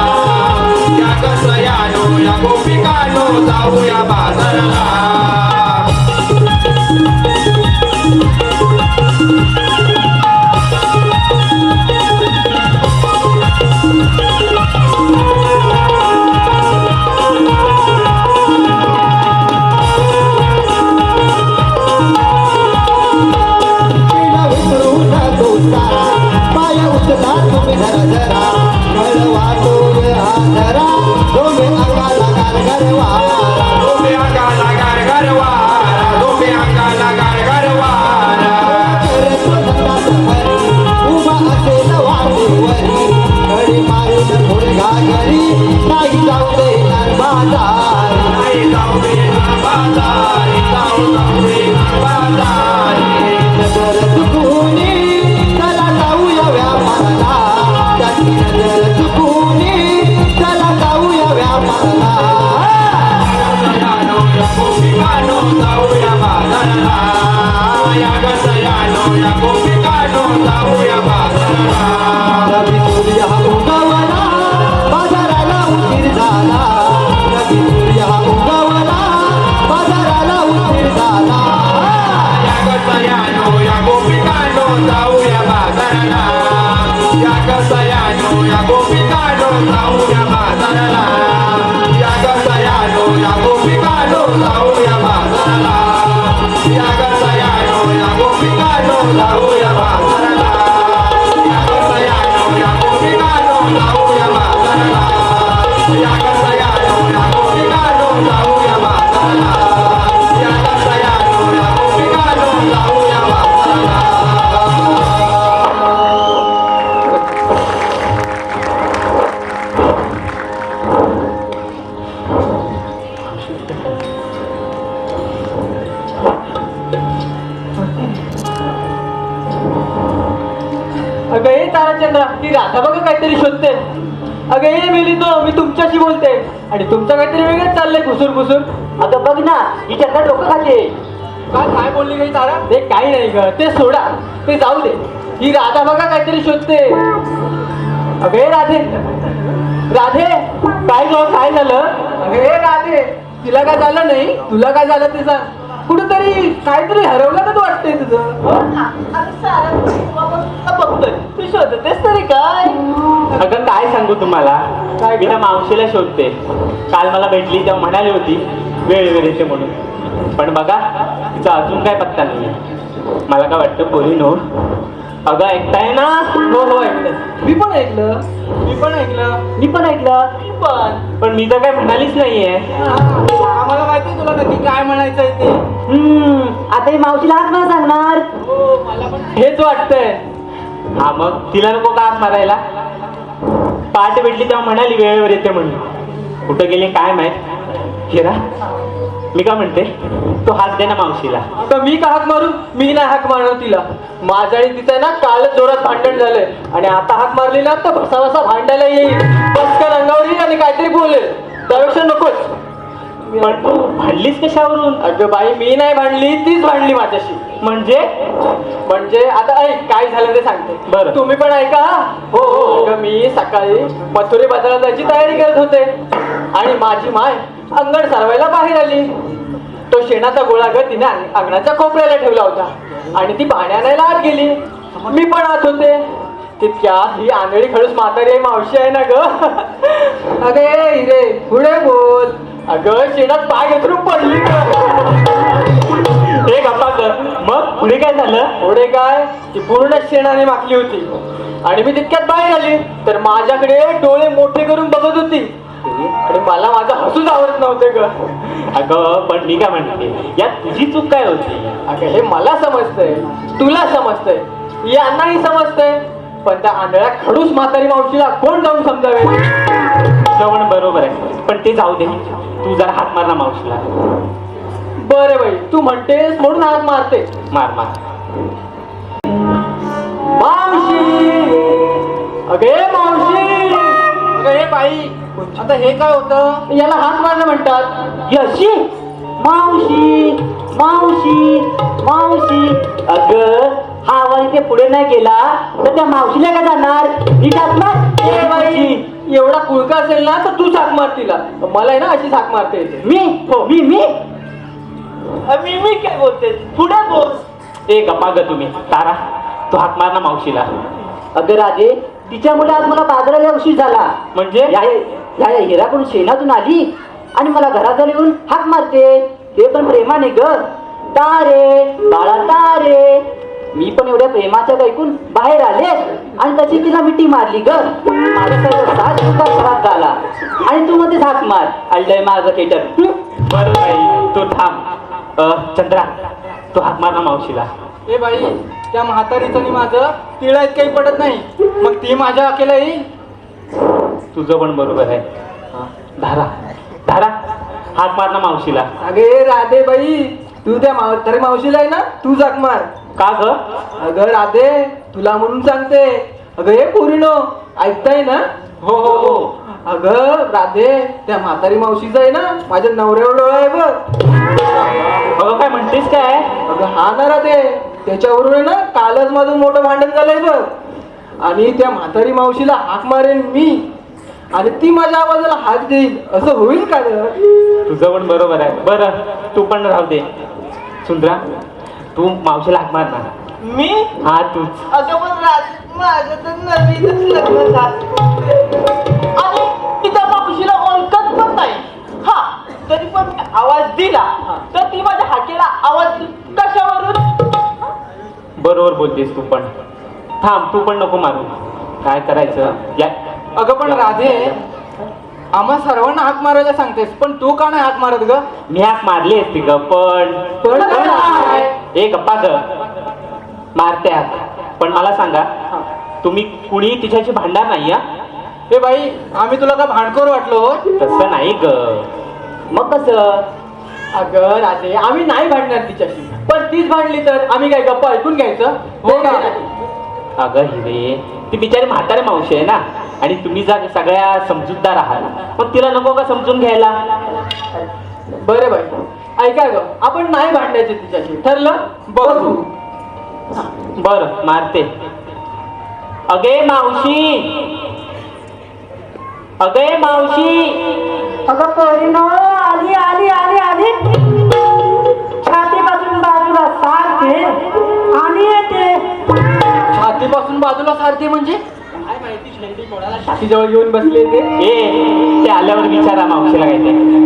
यागत यानो या गोपिकानो जाऊया बाजाराला पाय उचला तुम्ही धरा धरा कळवा तोय हा धरा डोमे अंगाला गारगरवारा डोमे अंगाला गारगरवारा डोमे अंगाला गारगरवारा उभा असेल वाटेवरी घडी मारून मुलगा घरी नाही जाऊ देणार बाजारी नाही जाऊ देणार बाजारी जाऊ देणार बाजारी नजर चुकूनी चला जाऊया व्यापाराला त्याची नजर चुकूनी चला जाऊया व्यापाराला यानो या गोपिकानो जाऊया बाजाराला यागत यानो या गोपिकानो जाऊया बाजाराला रवी सूर्य हा उगवला बाजाराला उशीर झाला रवी सूर्य हा उगवला बाजाराला उशीर झाला यागत यानो या गोपिकानो जाऊया बाजाराला यागत यानो या गोपिकानो जाऊया बाजाराला यागत यानो या गोपिकानो जाऊया बाजाराला यागत यानो या गोपिकानो जाऊया बाजाराला यागत यानो या गोपिकानो जाऊया बाजाराला यागत यानो या गोपिकानो जाऊया बाजाराला यागत यानो या गोपिकानो जाऊया बाजाराला अगं हे ताराचंद्रा ती राधा बघा काहीतरी शोधते. अगं हे मिली तो मी तुमच्याशी बोलते आणि तुमचं काहीतरी वेगळंच चाललंय खुसूर खुसूर. अगं बघ ना ही चंद्रा डोकं खाते. काय बोलली गई तारा? ते काही नाही ग ते सोडा ते जाऊ दे. ही राधा बघा काहीतरी शोधते. अगं हे राधे राधे काय ग काय झालं? अगं हे राधे तिला काय झालं नाही तुला काय झालं ते सांग. कुठेतरी काहीतरी हरवलं का वाटतंय तुझं? बघतोय तू शोधतेस तरी काय? अगं काय सांगू तुम्हाला काय मी ना मावशीला शोधते. काल मला भेटली तेव्हा म्हणाली होती वेळेवर येते म्हणून, पण बघा तिचा अजून काय पत्ता नाहीये. मला काय वाटतं पोरीनो अगं ऐकताय ना? हो हो ऐकलं मी पण ऐकलं मी पण ऐकलं मी पण ऐकलं मी पण मी तर काय म्हणालीच नाहीये. आम्हाला माहिती तुला नक्की काय म्हणायचंय ते. आता ही मावशीला हात मला सांगणार. हो मला पण हेच वाटतंय. हा मग तिला नको का हात मारायला? पहाटे भेटली तेव्हा म्हणाली वेळेवर येते म्हणून. कुठं गेली काय माहित. हिरा मी का म्हणते तो हात दे ना मावशीला. तर मी का हाक मारू? मी नाही हाक मारणार तिला. माझं आणि तिचं ना कालच जोरात भांडण झालंय आणि आता हाक मारली ना तर भसा भसा भांडायला येईल. पटकन अंगावर येईल आणि काहीतरी बोलेल. त्यापेक्षा नकोच. पण तू भांडलीस कशावरून? अगं बाई मी नाही भांडली, तीच भांडली माझ्याशी. म्हणजे आता ऐक काय झालं ते सांगते. बरं. तुम्ही पण ऐका. हो हो. अगं मी सकाळी मथुरे बाजारात जायची तयारी करत होते आणि माझी माय अंगण सारवायला बाहेर आली. तो शेणाचा गोळा ग तिने अंगणाच्या कोपऱ्याला ठेवला होता आणि ती पाणी आणायला आत गेली. मी पण आत होते. तितक्यात ही आंधळी खडूस म्हातारी आहे, मावशी आहे ना ग. अगे हिरे पुढे बोल. अगं शेणात पाय घसरून पडली हे गप्पा कर. मग पुढे काय झालं? पुढे काय, ती पूर्ण शेणाने माखली होती आणि मी तितक्यात बाहेर आली तर माझ्याकडे डोळे मोठे करून बघत होती आणि मला माझं हसूच आवडत नव्हते ग. अगं पण मी काय म्हणते, यात तुझी चूक काय होती? अगं हे मला समजतंय, तुला समजतंय, यांनाही समजतंय, पण त्या आंधळ्या खडूस म्हातारी मावशीला कोण जाऊन समजावे? तुझं बरोबर आहे, पण ते जाऊ दे. तू जरा हात मार ना मावशीला. बरे बाई तू म्हणतेस म्हणून हात मारते. मार मार. मावशी, अगे मावशी. अगं हे बाई, आता हे काय होतं? याला हात मारणं म्हणतात. यशी मावशी मावशी मावशी. अगं हा आवाज इथे पुढे नाही गेला तर त्या मावशीला काय जाणार? ए बाई, एवढा पुळका असेल ना तर तू हाक मार तिला. मला आहे ना अशी हाक मारते येते. मी हो मी मी मी काय बोलते, पुढे बोल. ए गप्पा ग तुम्ही. तारा तू हाक मार ना मावशीला. अगं राजे, तिच्यामुळे आज मला बाजाराला उशीर झाला. म्हणजे या हिराकडून शेणातून आली आणि मला घरात येऊन हाक मारते, ते पण प्रेमाने ग. तारे बाळा तारे. मी पण एवढ्या प्रेमाचं ऐकून बाहेर आले आणि तशी तिला मिठी मारली ग. माझा सर्व साज खराब झाला आणि तू मध्ये हाक मार. अल्लय माझं केटर. बरं बाई तू थांब. चंद्रा तू हाक मार ना मावशीला. ए बाई, त्या म्हातारीचं आणि माझं तिळात काही पडत नाही, मग ती माझ्या अकेला येईल. तुझं पण बरोबर आहे. धारा धारा हाक मार ना मावशीला. अगे राधे बाई, तू त्या म्हातारी मावशीला आहे ना तू हाक मार. का ग? अगं राधे तुला म्हणून सांगते. अगं हे पोरीनो ऐकताय ना? हो हो हो. अगं राधे त्या म्हातारी मावशीचं आहे ना माझ्या नवऱ्यावर डोळा आहे बघ. अगं काय म्हणतेस काय? अगं हा ना राधे, त्याच्यावरून आहे ना कालच माझं मोठं भांडण झालंय बघ. आणि त्या म्हातारी मावशीला हाक मारेन मी आणि ती माझ्या आवाजाला हाक देईल, असं होईल का ग? तुझं पण बरोबर आहे. बरं तू पण राहू दे. सुंदरा तू मावशीला हाक मार ना. मी हा तूच. अगं पण माझं तर नवीनच लग्न झालं आणि ती त्या मावशीला ओळखत पण नाही. हा तरी पण मी आवाज दिला तर ती माझ्या हाकेला आवाज दिली कशावरून? बरोबर बोलतेस तू पण. थांब तू पण नको मारू. काय करायचं या. अगं पण राधे, आम्हा सर्वांना हाक मारायला सांगतेस, पण तू का नाही हाक मारत ग? मी हाक मारली असती ग पण काय? ए गप्पा ग. मारते हाक. पण मला सांगा तुम्ही कुणी तिच्याशी भांडणार नाही हा? ए बाई, आम्ही तुला का भांडखोर वाटलो? तसं नाही ग. मग कसं? अगं राधे आम्ही नाही भांडणार तिच्याशी, पण तीच भांडली तर आम्ही काय गप्पा ऐकून घ्यायचं? हो का? अगं हिरे ती बिचारी म्हातारी मावशी आहे ना आणि तुम्ही जर सगळ्या समजूतदार आहात मग तिला नको का समजून घ्यायला? बरे बाई ऐका ग, आपण नाही भांडायचे तिच्याशी, ठरलं? बघू. बर मारते. अगे मावशी अगे मावशी. अगं पोरीनो, आली आली आली आली. छातीपासून बाजूला सारखे आणि येते. छातीपासून बाजूला सारते म्हणजे काय माहिती, शेंडी कोणाला छातीजवळ घेऊन बसले ते? ए ते आल्यावर विचारा मावशीला काय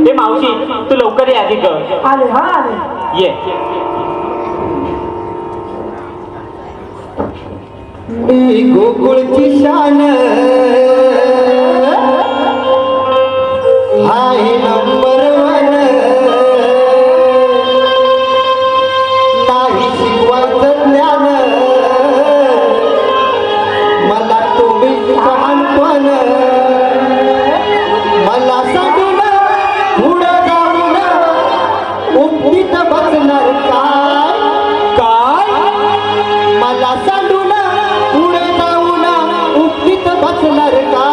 ते. मावशी तू लवकर ये आधी ग. आले हा आले. ये. मी गोकुळची शान हाय नंबर वन. नाही शिकवायचं ज्ञान मला तुम्ही लहानपण. मला सांगून पुढं जाऊन उपटीत बसणार काय काय. मला सांगून पुढे जाऊन उपटीत बसणार काय.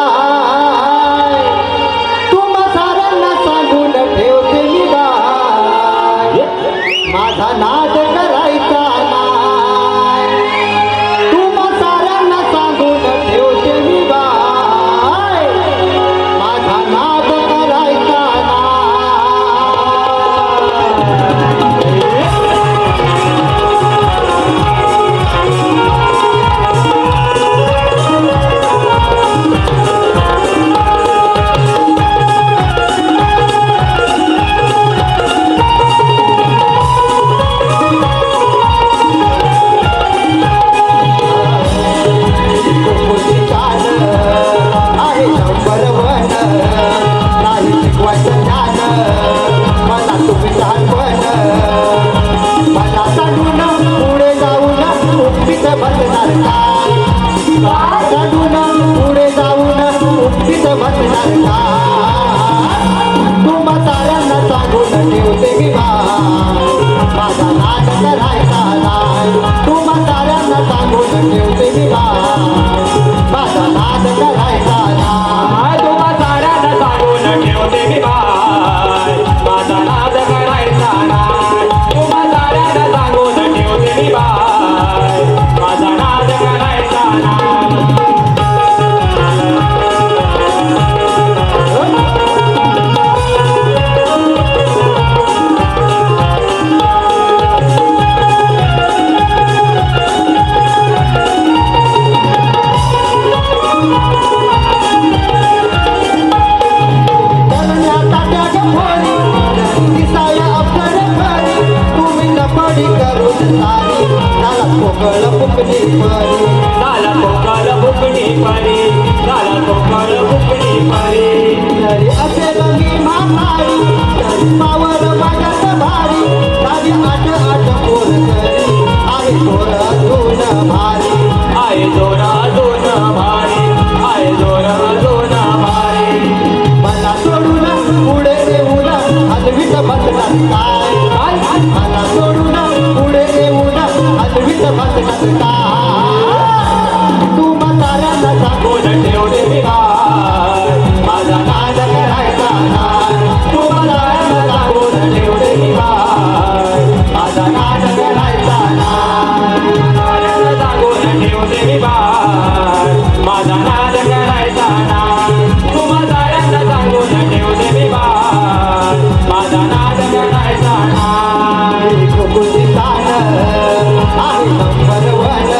नाद तू म्हाताऱ्यांना सांगून ठेवते मी बाळ माझा नाद करायचा नाद गोकुळची तान आहे नंबर वन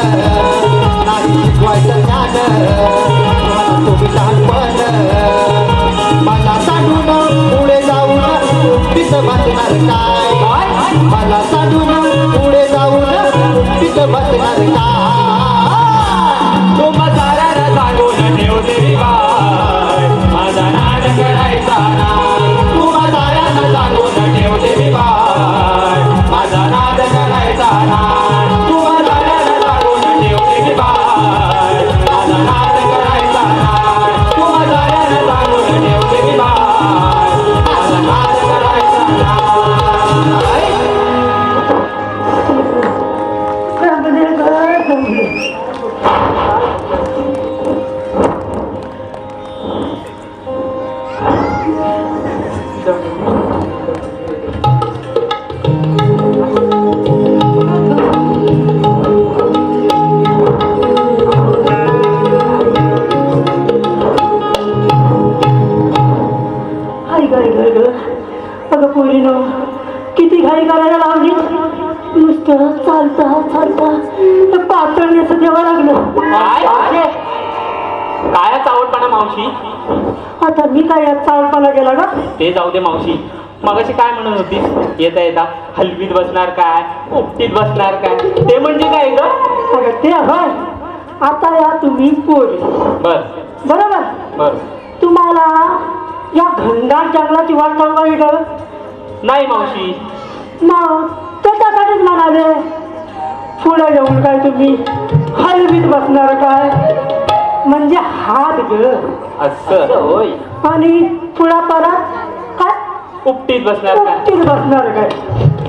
नाही शिकवायचं ज्ञान मला तुम्ही लहानपण मला सांडून पुढे जाऊन तिथं बसणार काय मला सांडून पुढे जाऊन तिथं बसणार काय तू म्हाताऱ्यांना सांगून ठेवते मी बाळ माझा नाद करायचा नाद तू म्हाताऱ्यांना सांगून ठेवते मी बाळ माझा नाद करायचा नाद तू म्हाताऱ्यांना सांगून ठेवते मी बाळ माझा नाद करायचा नाद तू म्हाताऱ्यांना सांगून ठेवते मी बाळ माझा नाद करायचा नाद आई गाई गाई ग अगं पोरीनं किती घाई करायला लावली नुसतं चालता चालता तर पातळण्याचं देवा लागलं काय काय चावटपणा मावशी आता मी काय यात चालपाला गेला का ते जाऊ दे मावशी मगाशी काय म्हणत होतीस येता येता हलवीत बसणार काय उपटीत बसणार काय ते म्हणजे काय ग अगं ते होय आता या तुम्ही पोरी बर बरोबर बर तुम्हाला या घनदाट जंगलाची वाट सांगावी का नाही मावशी मग त्याच्यासाठीच म्हणाले पुढे येऊन काय तुम्ही हलवीत बसणार काय म्हणजे हात ग असं होय आणि पुढा परत काय उपटीत बसणार काय उपटीत बसणार काय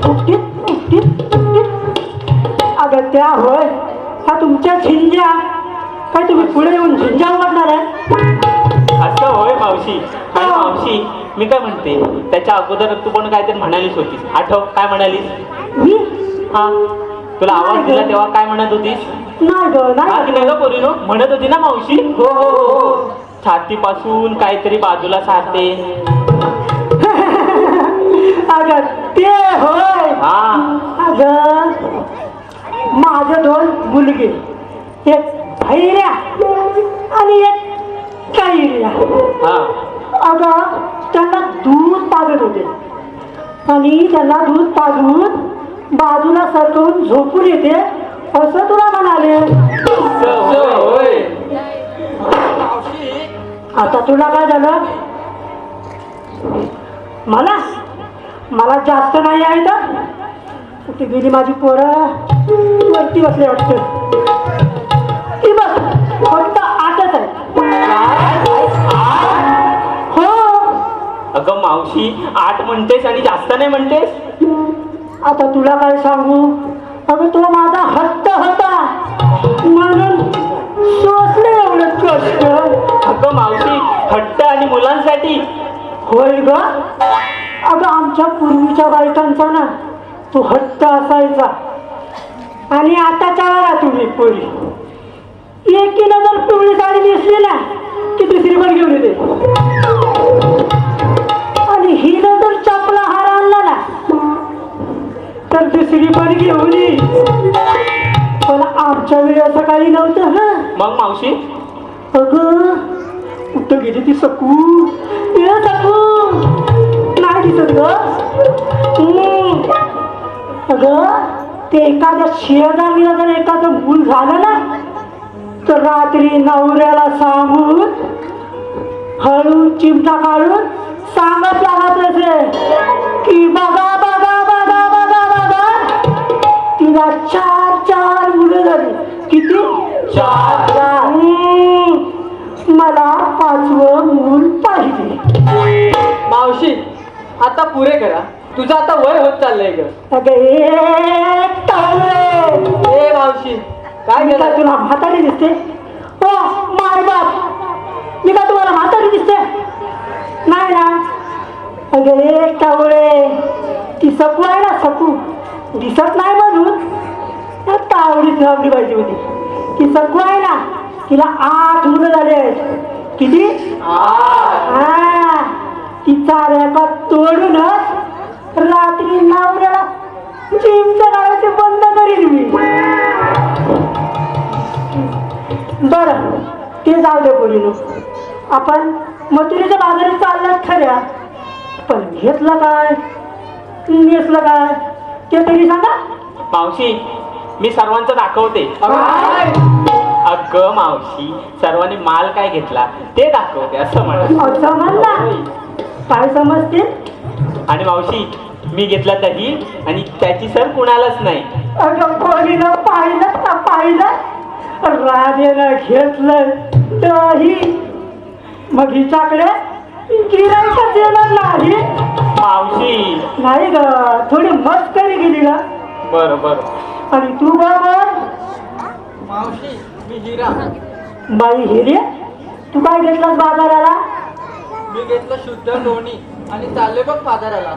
उपटीत उपटीत उपटीत अगं त्या होय हा तुमच्या झिंज्या काय तुम्ही पुढे येऊन झिंज्या उघडणार आहे असं होय मावशी आणि मावशी मी काय म्हणते त्याच्या अगोदर तू पण काहीतरी म्हणालीस होतीस आठव काय म्हणालीस मी हा तुला आवाज दिला तेव्हा काय म्हणत होतीस नाही ग हा की नाही नाही ग पोरीनो म्हणत होती ना मावशी हो हो हो छातीपासून काहीतरी बाजूला सारते अगं ते होय हा अगं माझे दोन मुलगे एक भैऱ्या आणि एक कैऱ्या हा अगं त्यांना दूध पाजत होते आणि त्यांना दूध पाजून बाजूला सरकवून झोपून येते असं तुला म्हणाले असं होय आता तुला काय झालं मला जास्त नाही आहे तर कुठे गेली माझी पोरं वरती बसले वाटतं ती बस फक्त आठच आहे हो अगं मावशी 8 म्हणतेस आणि जास्त नाही म्हणतेस आता तुला काय सांगू अगं तो माझा हट्ट होता म्हणून सोसले एवढं कष्ट अगं मावशी हट्ट आणि मुलांसाठी होय ग अगं आमच्या पूर्वीच्या बायकांचा ना तो हट्ट असायचा आणि आताच्या बघा तुम्ही पोरी एकीनं जर पिवळी साडी दिसली ना की दुसरी पण घेऊन येते आणि हिनं जर चपला हार आणला ना तर दुसरी पण घेऊन येईल पण आमच्या वेळी असं काही नव्हतं हा मग मावशी अगं कुठं गेली ती सकू ए सकू नाही दिसत ग अगं ते एखाद्या शेजारीला जर एखादं मूल झालं ना तर रात्री नवऱ्याला सांगून हळू चिमटा काढून सांगत लागत असे की बघा बघा बघा बघा बघा तिला 4 मुलं झाली किती 4 मला 5वं मूल पाहिजे मावशी आता पुरे करा तुझं आता वय होत चाललंय ग अगं ए मावशी काय मी केलं काय तुला म्हातारी दिसते हो माय बाप मी का तुम्हाला म्हातारी दिसते नाही ना अगे टावळे ती सकू आहे ना सकू दिसत नाही म्हणून तावडीच लावली पाहिजे होती ती सकू आहे ना तिला 8 मुलं झाले आहेत किती हा, तिचा रेकॉर्ड तोडूनच रात्री नवऱ्याला जिमच्या गाड्याचे बंद करीन मी. बरं ते जाऊ दे बोलिनो. आपण मथुरेच्या बाजारात चालल्यात खऱ्या, पण घेतलं काय नेसलं काय ते तरी सांगा. मावशी मी सर्वांचं दाखवते. अगं मावशी सर्वांनी माल काय घेतला ते दाखवते असं म्हणा. असं म्हणला काय समजते. आणि मावशी मी घेतला दही आणि त्याची सर कुणालाच नाही. अगं कोणीनं पाहिलं ना पाहिलं राजेनं घेतलं दही मग हिच्याकडे गिरायकच येणार नाही. मावशी नाही ग थोडी मस्करी गेली ग. बरं बरं. आणि तू बरोबर मावशी मी हिरा. बाई हिरे तू काय घेतलास बाजाराला. मी घेतलं शुद्ध लोणी आणि चालले बघ बाजाराला.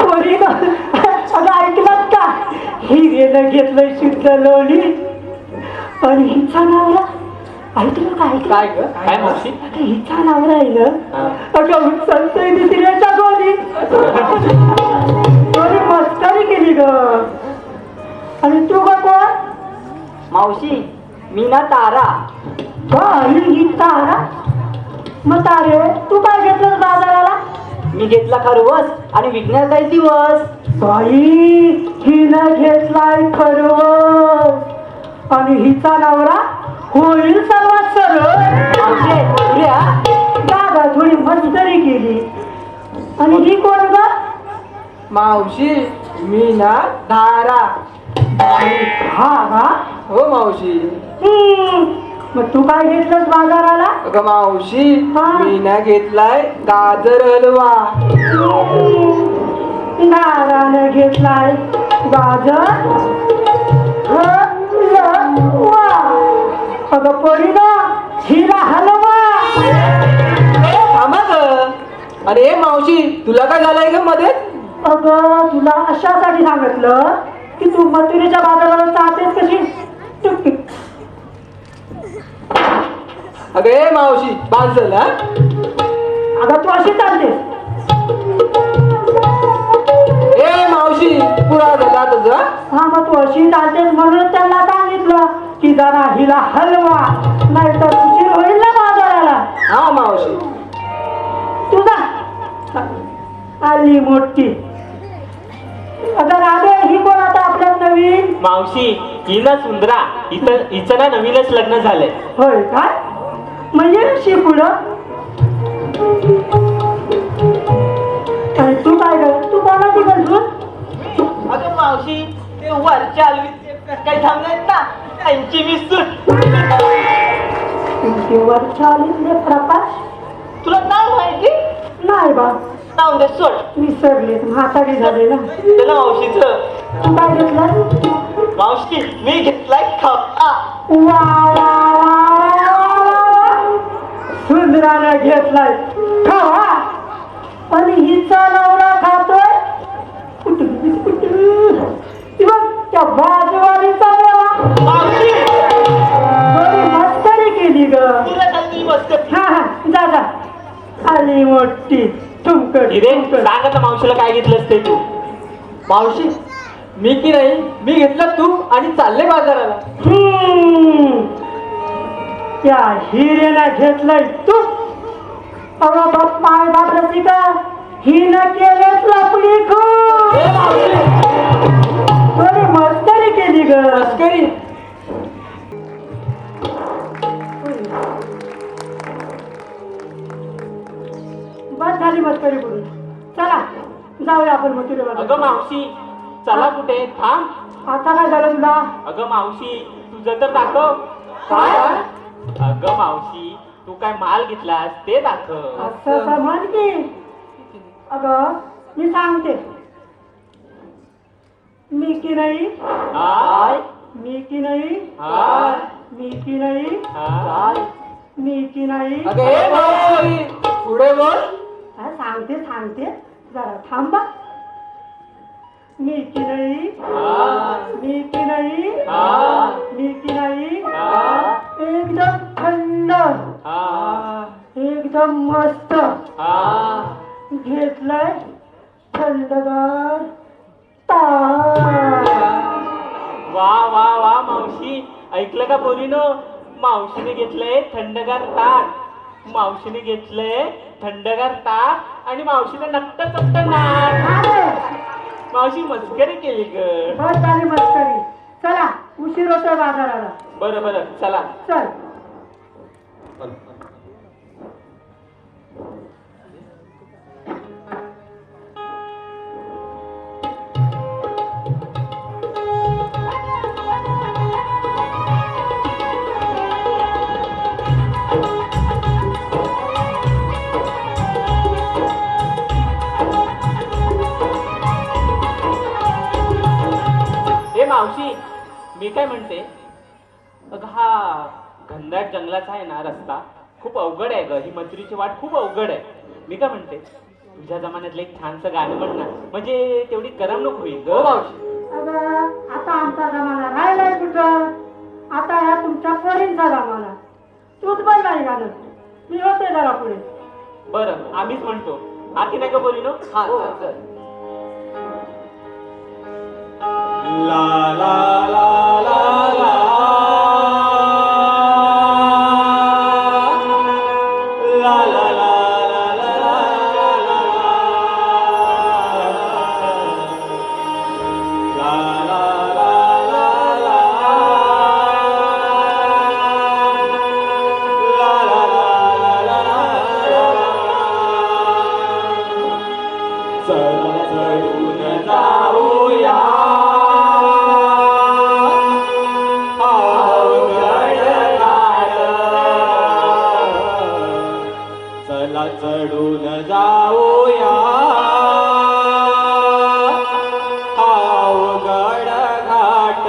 पोरी ग अगं ऐकलात का हिरेनं घेतलं शुद्ध लोणी आणि हिचा नवरा ऐकलं का ऐकलं काय ग काय मावशी. अगं, हिचा नवरा आहे ना हा. अगं संतय दुसऱ्याच्या गोली थोडी मस्करी केली ग. आणि तू ग कोण. मावशी मी ना तारा. बाई ही तारा. मग तारे तू काय घेतलंस बाजाराला. मी घेतला खरवस आणि विकण्यात काही दिवस. बाई हिनं घेतलाय खरवस आणि हिचा नवरा होईल सर्वात सरळ. मावशी तुऱ्या दादा थोडी मस्करी केली. आणि ही कोण ग. मावशी मी ना धारा. हा का. हो मावशी. मग तू काय घेतलंस बाजाराला. अगं मावशी हा. मी ना घेतलाय गाजर हलवा. नारानं घेतलाय गाजर हलवा. अगं पोरी ना हिला हलवा. थांबा ग. अरे मावशी तुला काय झालंय ग मध्ये. अगं तुला अशासाठी सांगितलं की तू मथुरेच्या बाजाराला जातेस कशी टुकटुक. अगं ए मावशी बांधल हा. अगं तू अशी चालतेस. ए मावशी पुरा झाला तुझा. हा मग तू अशी चालतेस म्हणून त्यांना सांगितलं की जरा हिला हलवा नाही तर तुझी होईल ना बाजाराला. हा मावशी. तुझा आली मोठी. अगं राधे ही कोण आता आपल्यात नवीन. मावशी ही ना सुंदरा हिचं ना नवीनच लग्न झालंय. होय काय म्हणजे शिपुड. तू काय कर तू कोणाची गजून. अगं मावशी ते वरच्या अलवीत काही थांबलेत ना त्यांची मी सूट. वरच्या आलीतले प्रकाश तुला नाव माहिती नाही बा. नाव दे सोड. विसरले म्हातारी झाले ना. त्याला मावशीचं. तू काय घेतलं. मावशी मी घेतलाय खपा. वा वा सुंदरानं घेतलाय खावा आणि हिचा नवरा खातोय त्या बाजूवालीचा मेवा. मावशी बरी मस्करी केली ग. तुला त्यांनी मस्त हा हा जा जा. आली मोठी ठुमकट हिरे सांग आता मावशीला काय घेतलंस ते तू. मावशी मी की नाही मी घेतलं तूप आणि चालले बाजाराला. त्या हिरेला घेतलंय तू. अगं बाप माय बाप रसिका हिनं केलंच लपली खूप. ए मावशी बरी मस्करी केली ग. मस्करी. बस झाली मस्करी करून. चला जाऊया आपण मथुरेला. अगं मावशी चला कुठे थांब. आता काय झालं तुला. अगं मावशी तुझं तर दाखव. काय अगं मावशी तू काय माल घेतलास ते दाखव. असं समज की. अगं मी सांगते. मी की नाही हाय मी की नाही हाय मी की नाही हाय. मी की नाही. अगं ए मावशी पुढे बोल. हा, सांगते सांगते जरा थांबा. मी की नाही मी की नाही मी की नाही. एकदम थंड एकदम एकदम मस्त हा घेतलंय थंडगार ताक. वा वा वा मावशी, ऐकलं का पोरीनो? मावशीने घेतलंय थंडगार ताक, मावशीने घेतलंय थंडगार ताक आणि मावशीने नक्क चपट नाक. मावशी मस्करी केली ग. बस झाली मस्करी. चला उशीर होतो बाजाराला. बरं बरं चला. चल. हे मावशी, मी काय म्हणते, अगं हा घनदाट जंगलाचा आहे ना रस्ता खूप अवघड आहे ग. ही मथुरीची वाट खूप अवघड आहे. मी काय म्हणते, तुझ्या जमान्यातलं एक छानसं गाणं म्हण ना, म्हणजे तेवढी करमणूक होईल ग. अगं आता आमचा जमाना राहिलाय कुठं? आता ह्या तुमच्या पोरींचा जमाना. तूच पण नाही गाणं, मी होते जरा पुढे. बरं आम्हीच म्हणतो. आखी नाही का पोरीनो? हा चल. ला ला ला ला ला ला ला ला चढून जाऊया अवघड घाट.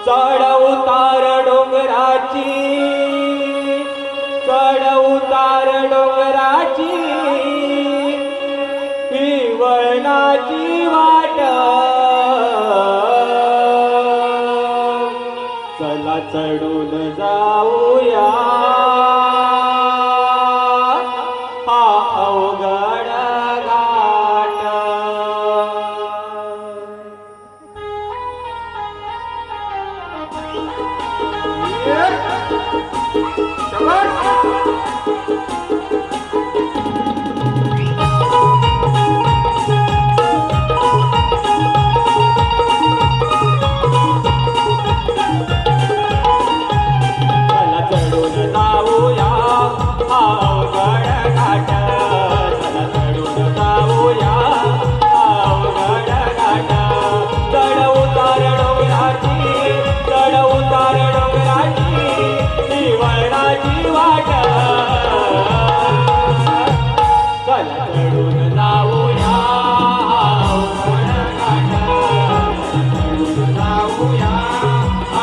चढ उतार डोंगराची, चढ उतार डोंगराची, ही वळणाची वाट. चला चढून जाऊया अवघड घाट. चला चढून जाऊया अवघड घाट. चला चढून जाऊया अवघड घाट. चढ उतार डोंगराची, चढ उतार डोंगराची, ही वळणाची वाट. चला चढून जाऊया अवघड घाट. चढून जाऊया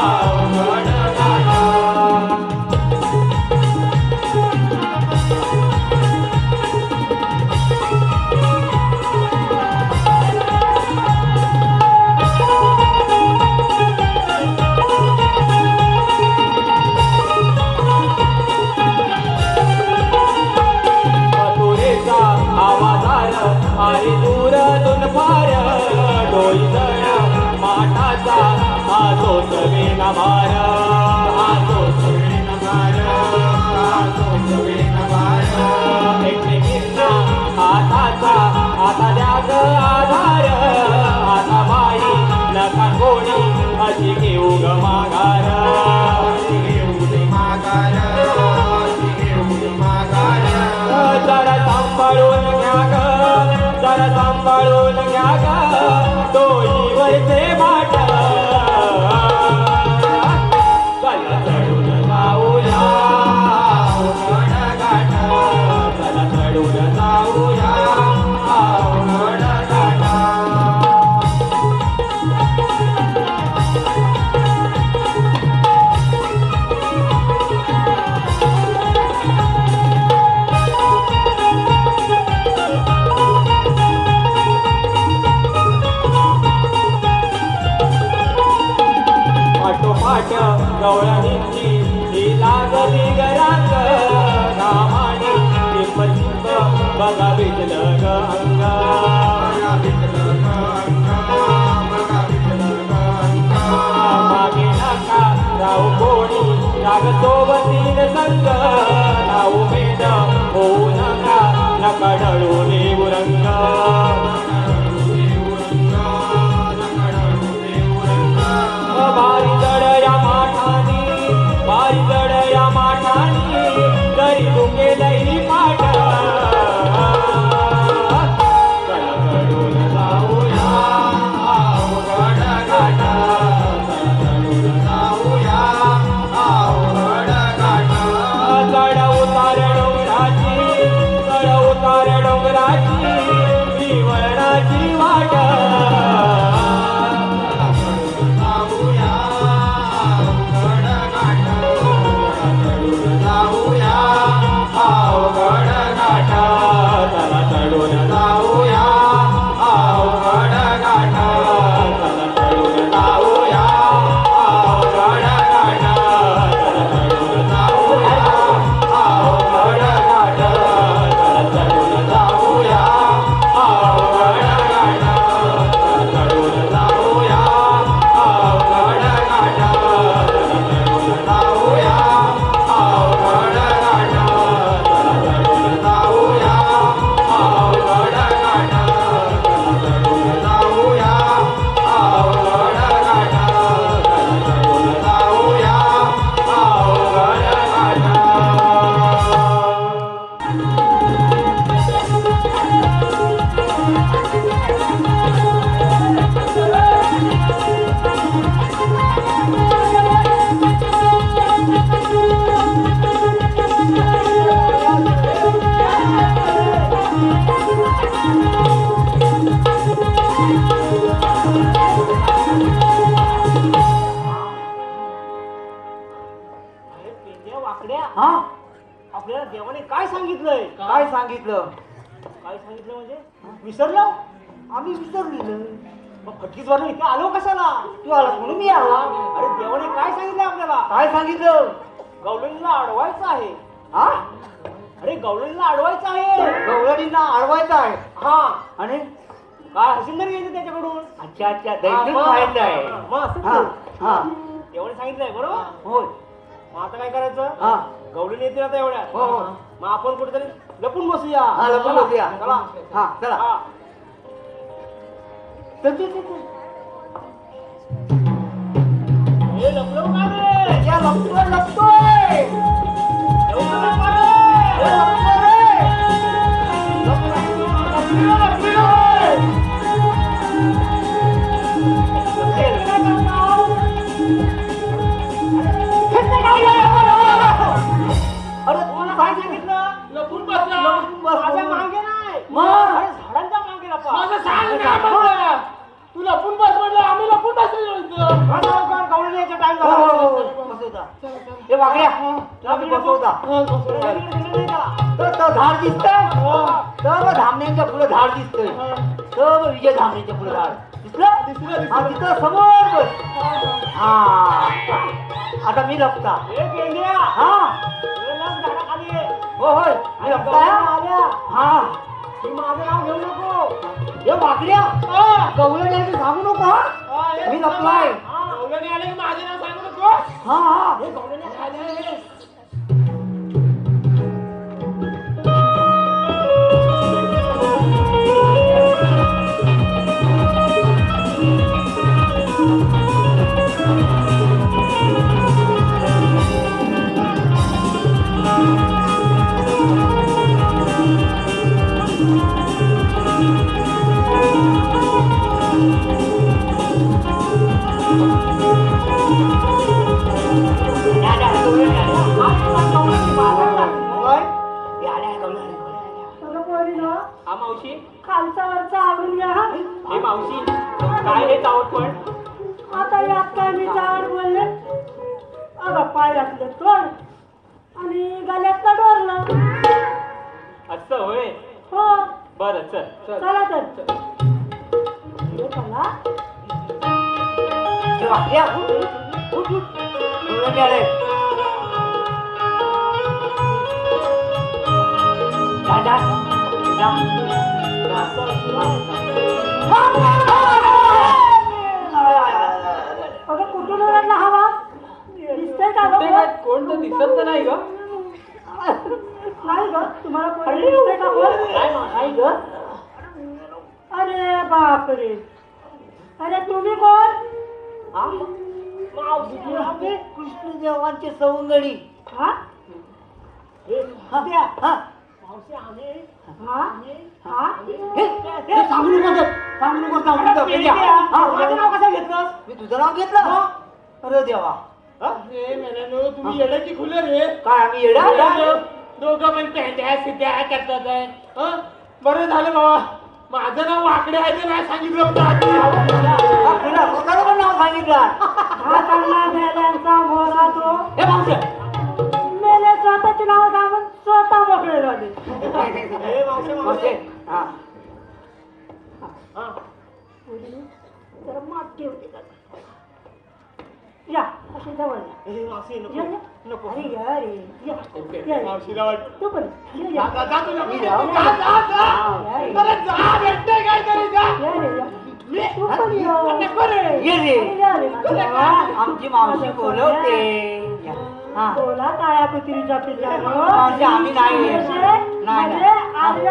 अवघड घाट. मथुरेचा आवाज आणि दूरतून फार डोई जळा माठाचा हा जो सवेन भार. हा जो सवेन भार, हा जो सवेन भार. एकमेकींना हाताचा आता द्या ग आधार. आता बाई नका कोणी अशी घेऊ ग माघार. अशी घेऊ ग माघार, अशी घेऊ ग माघार. जरा सांभाळून घ्या ग, जरा सांभाळून घ्या ग डोईवरचे बाट. चला चढून जाऊया अवघड घाट. चला चढून जाऊया अवघड घाट. बघा भिजलं ग अंग मागे नका राहू कोणी राग सोबतीन संग राहू मेद होऊ नका नका ढळू देऊ रंग बारी जड या माठानी बारी जड या माठानी तरी तू केलंही पाठ चढून जाऊया अवघड घाट चढून जाऊया अवघड घाट चढ उतार डोंगराची चढ उतार डोंगराची विवरणाची वाट हा आपल्याला देवाने काय सांगितलंय काय सांगितलं काय सांगितलं म्हणजे विसरलो आम्ही विसरलेलं मग फटकीच वाटून इथे आलो कशाला तू आला म्हणून मी आला अरे देवाने काय सांगितलं आपल्याला काय सांगितलं गवळणीला अडवायचं आहे हा अरे गवळणीला अडवायचं आहे गवळणीला अडवायचा आहे हा आणि काय हसिंदर घ्यायचं त्याच्याकडून अच्छा अच्छा हा, दैनिक मग. माहिती आहे मग असंच हा ते. हा देवाने सांगितलंय बरोबर होय मग आता काय करायचं हा गवळणी येतील आता एवढ्या हो हो मग आपण कुठेतरी लपून बसूया हा लपून चला, बसूया चला हा चला हा. चल चल चल हे लपलो का रे? या लपतोय लपतोय लपलो का रे? हे लपतोय अरे तुम्हाला काय सांगितलं लपून बसला माझ्या मागे नाही मग? अरे झाडांच्या मागे लपा तू लपून बस म्हटलं आम्ही लपून बसलो गवळणी यायचा टाइम हो, झाला हो, हो. बसवता. हे वागड्या तुला मी बसवता तर झाड दिसतंय तर धामण्यांच्या पुढे झाड दिसतंय तर विजय धामण्यांच्या पुढे झाड दिसलं हा तिथं समोर बस हा आता मी लपता ए गेंड्या हा ए लप झाडाखाली ये. हो होय मी लपताय आल्या हा ही माझं नाव घेऊ नको हे वाकड्या गवळण यायचं सांगू नको हा मी लपलाय गवळणी आले की माझं नाव सांगू नको हा हा हे गवळणी आले हा मावशी खालचा वरचा आवरून घ्या हा. हे मावशी काय हे चावट पण आता यात काय मी चाड बोलले अगं पायातलं तोड आणि गल्यात का डोरलं असं होय हो बरं चल चला तर हे चला हे वाकड्या उठ उठ उठ गवळण आले जा जा अगं कुठून ओरडला हवा दिसतंय का ते गं? काय कोण तर दिसत तर नाही ग. नाही ग तुम्हाला कोणी दिसतंय का कोण? नाही ग अरे बापरे अरे तुम्ही कोण? कृष्णदेवांचे सवंगडी. हा? हा, हा. हा? हा? हे सांगू नको तर. सांगू नको, सांगू नको. हे घ्या. हा, माझं नाव कसं घेतलंस? मी तुझं नाव घेतलं. अरे देवा. तुम्ही येडे की खुले रे. काय आम्ही येडा? दोघं पण पेंड्या सिद्ध्या करतात आहे. हं? बरं झालं बाबा माझं नाव वाकडे आहे ते नाही सांगितलं होतं आधी. हा, खुला. स्वतःला पण नाव सांगितलं. हा चांगला मेल्यांचा मोरा तो हे मावशे. मेले स्वतःचे नाव सांगून स्वतः मोकळे झाले. मावशे. हा. तर मात ठेवते का? या अशी जवळ या. या, या. अरे या रे या. या, या. तू पण ये, या. मी जाऊ. या रे, या. तू पण या. ये रे. अरे या रे माझ्या. आमची मावशी बोलवते. हा. बोला काळ्या कुत्रीच्या पिल्लानो. मावशी आम्ही नाही. नाही, म्हणजे नाही. आले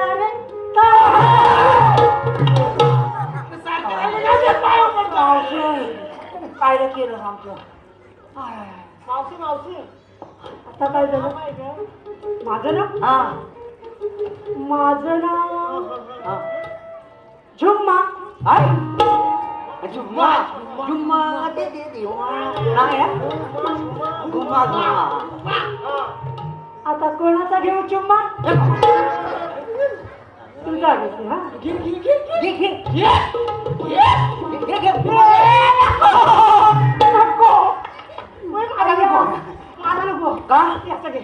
काय रे केलं आमचं? आता काय झालं माझं नाव हा. माझं नाव हा. झुम्मा. हाय. जुम्मा. जुम्मा ते देवा. नाही हा? जुम्मा, जुम्मा. आता कोणाचा घेऊ चुम्मा तुझा घेते हा घे, घे. घे, घे. नको मला नको मला नको का? याचं घे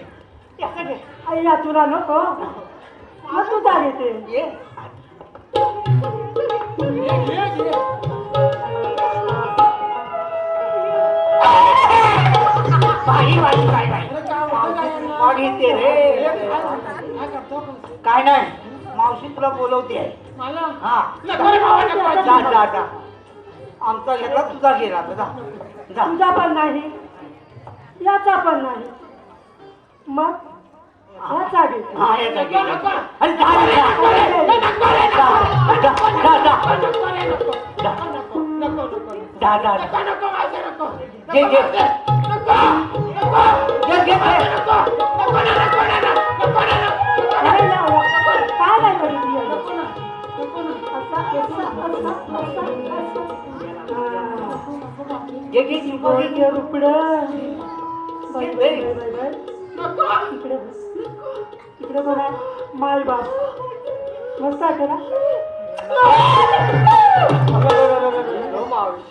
याचं घे अय्या तुला नको मग तुझा घेते ये. बाई, बाई, बाई, बाई. मावशी घेते रे. काय नाही मावशी तुला बोलवते आहे. हा. जा, जा, जा. आमचा घेतला तुझा गेला जा. जा. तुझा पण नाही याचा पण नाही मग याचा घेते हा, हे जा, घे, जा. अरे जा, जा. जा, जा, जा. जा, जा, जा. घे, घे. घे, घे, घे. अरे या, या. काय नाही करीत ये? असा, असा, असा, असा, असा. घे, घे, चिंको, घे, घे. बोलते रुपडं बाई, बाई, बाई, बाई, बाई. इकडे बस. इकडे बघा माय बाप मस्त आहे ना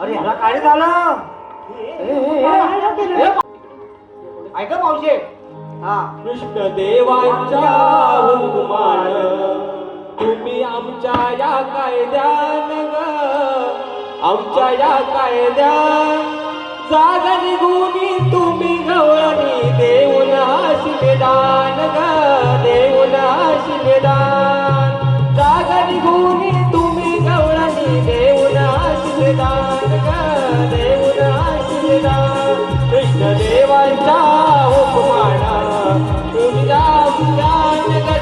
अरे ह्याला काय झालं? ऐका मावशे. हा. कृष्णदेवांच्या हुकुमान तुम्ही आमच्या या कायद्यान ग आमच्या या कायद्यान जागा निघूनी तुम्ही गवळणी देऊन आशीर्वादान ग देऊन आशीर्वादान जागा निघूनी तुम्ही गवळणी देऊन आशीर्वादान ग देऊन आशीर्वादान कृष्णदेवांच्या हुकुमाना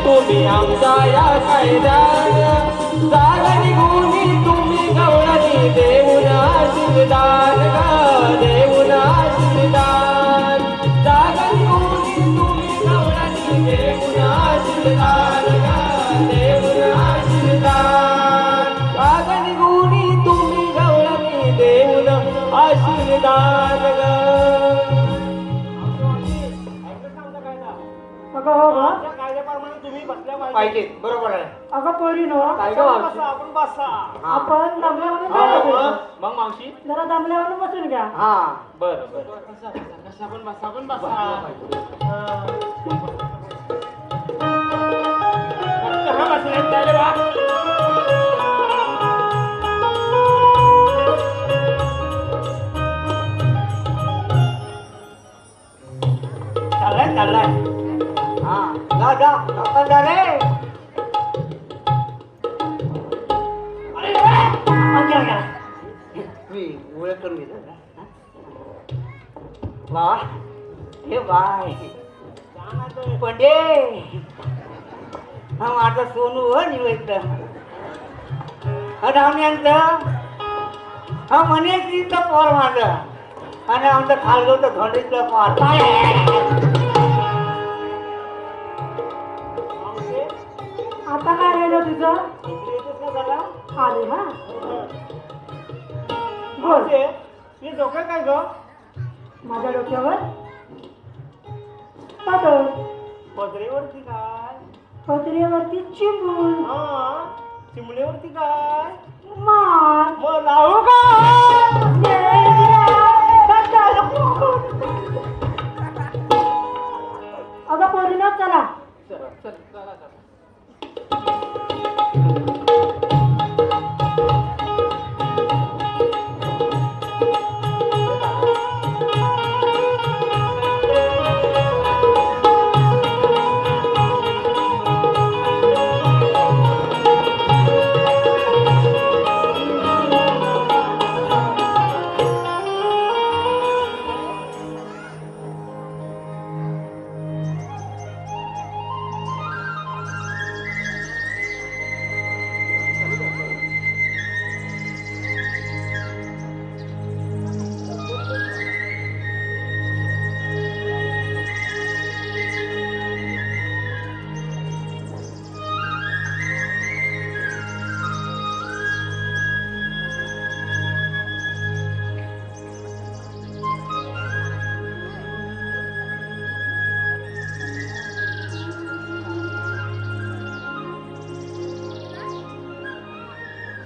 तुम्ही आमच्या या कायद्यान जागा निघूनी तुम्ही गवळणी देऊन आशीर्वादान ग देऊन आशीर्वादान जागा निघूनी तुम्ही गवळणी देऊन आशीर्वादान ग देऊन आशीर्वादान जागा निघूनी तुम्ही गवळणी देऊन आशीर्वादान ग अगं हो ग पाहिजे बरोबर आहे. अगं पोरी नो काय ग मावशी? आपण दमल्यावर मग मावशी जरा दमल्यावर बसून घ्या हा. बरं बरं चाललाय चाललाय. हा. जा जा. आपण जा रे. घ्या. मी ओळख करून घेतो जरा. वा हे बाय पंडे हा माझा सोनू हो निवेद धावण्यांचं हा म्हणे तिथं पोर माझं आणि आमचं खालगव तर धोंडीतलं पोर आता काय राहिलं तुझं आले हा बोल मी डोकं काय ग माझ्या डोक्यावर पातळ पदरेवरती काय पत्र्यावरती चिमून हा चिमणेवरती काय मार मग राहू का अगं पोरीनं चला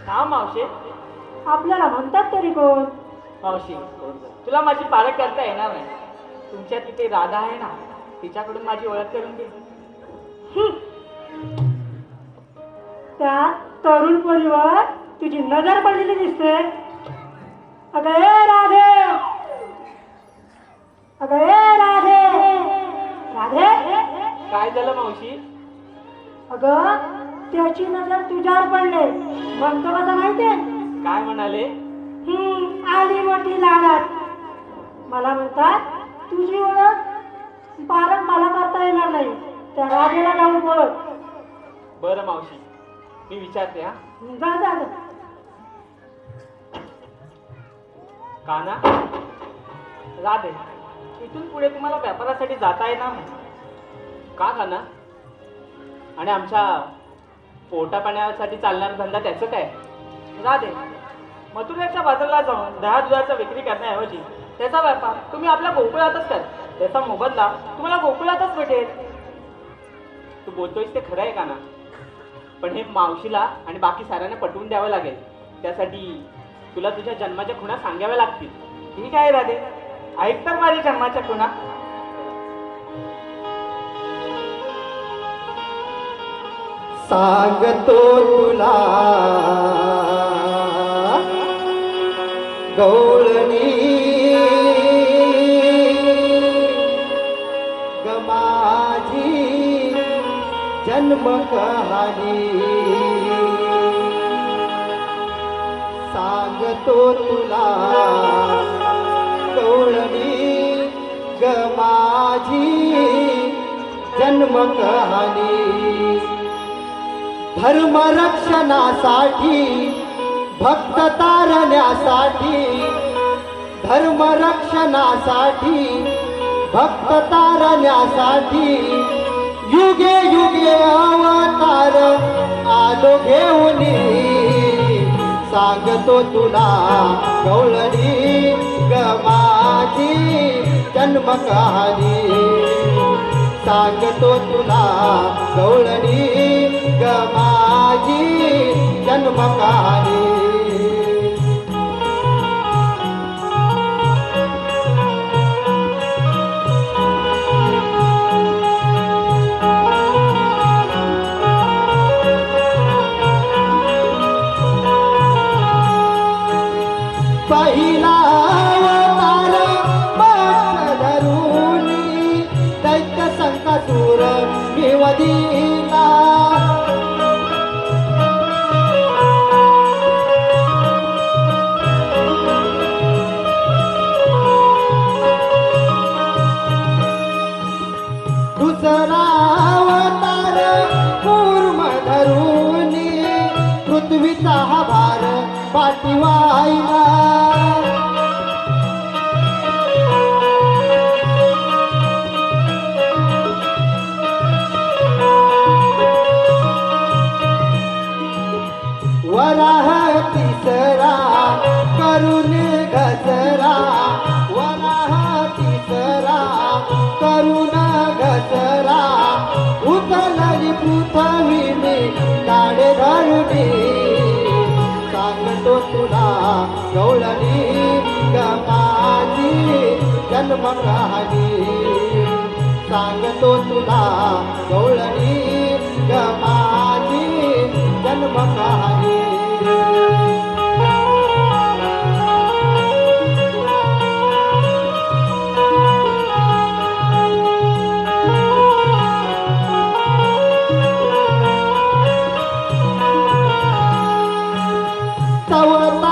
हा मावशी आपल्याला म्हणतात तरी कोण मावशी तुला माझी पारख करता येणार नाही तुमच्या तिथे राधा आहे ना तिच्याकडून माझी ओळख करून घे त्या तरुण पोरीवर तुझी नजर पडलेली दिसते अगं ए राधे अगं ए राधे राधे काय झालं मावशी अगं त्याची नजर तुझ्यावर पडले म्हणतो कसं माहितीये काय म्हणाले आली मोठी लाडात मला म्हणतात तुझी ओळख पारख मला करता येणार नाही त्या राधेला जाऊन ओळख बरं मावशी मी विचारते हा जा जा जा. काना राधे इथून पुढे तुम्हाला व्यापारासाठी जाता येणार नाही का काना आणि आमच्या पोटा पाण्यासाठी चालणारा धंदा त्याचं काय राधे मथुरेच्या बाजाराला जाऊन दहा दुधाचा विक्री करण्याऐवजी त्याचा व्यापार तुम्ही आपल्या गोकुळातच कर त्याचा मोबदला तुम्हाला गोकुळातच भेटेल तू बोलतोयस ते खरं आहे का ना पण हे मावशीला आणि बाकी साऱ्यांना पटवून द्यावं लागेल त्यासाठी तुला तुझ्या जन्माच्या खुणा सांगाव्या लागतील ठीक आहे राधे ऐक तर माझ्या जन्माच्या खुणा सांगतो तुला गवळणी गमाजी जन्म कहाणी सांगतो तुला गवळणी गमाजी जन्म कहाणी धर्म रक्षणासाठी भक्त तारण्यासाठी धर्म रक्षणासाठी भक्त तारण्यासाठी युगे युगे अवतार आलो घेऊन सांगतो तुला गवळणी गमाची जन्म कहाणी सांगतो तुला गवळणी गमाची जन्म कहाणी पहिला अवतार पाठ धरुनी दैत्य संकटूर निवदिला पाठीवाईला वराह तिसरा करून घसरा वराह तिसरा करून घसरा उचलली पृथ्वी मी काडे धरुणी सांगतो तुला गवळणी गमाची जन्म कहाणी सांगतो तुला गवळणी गमाची जन्म कहाणी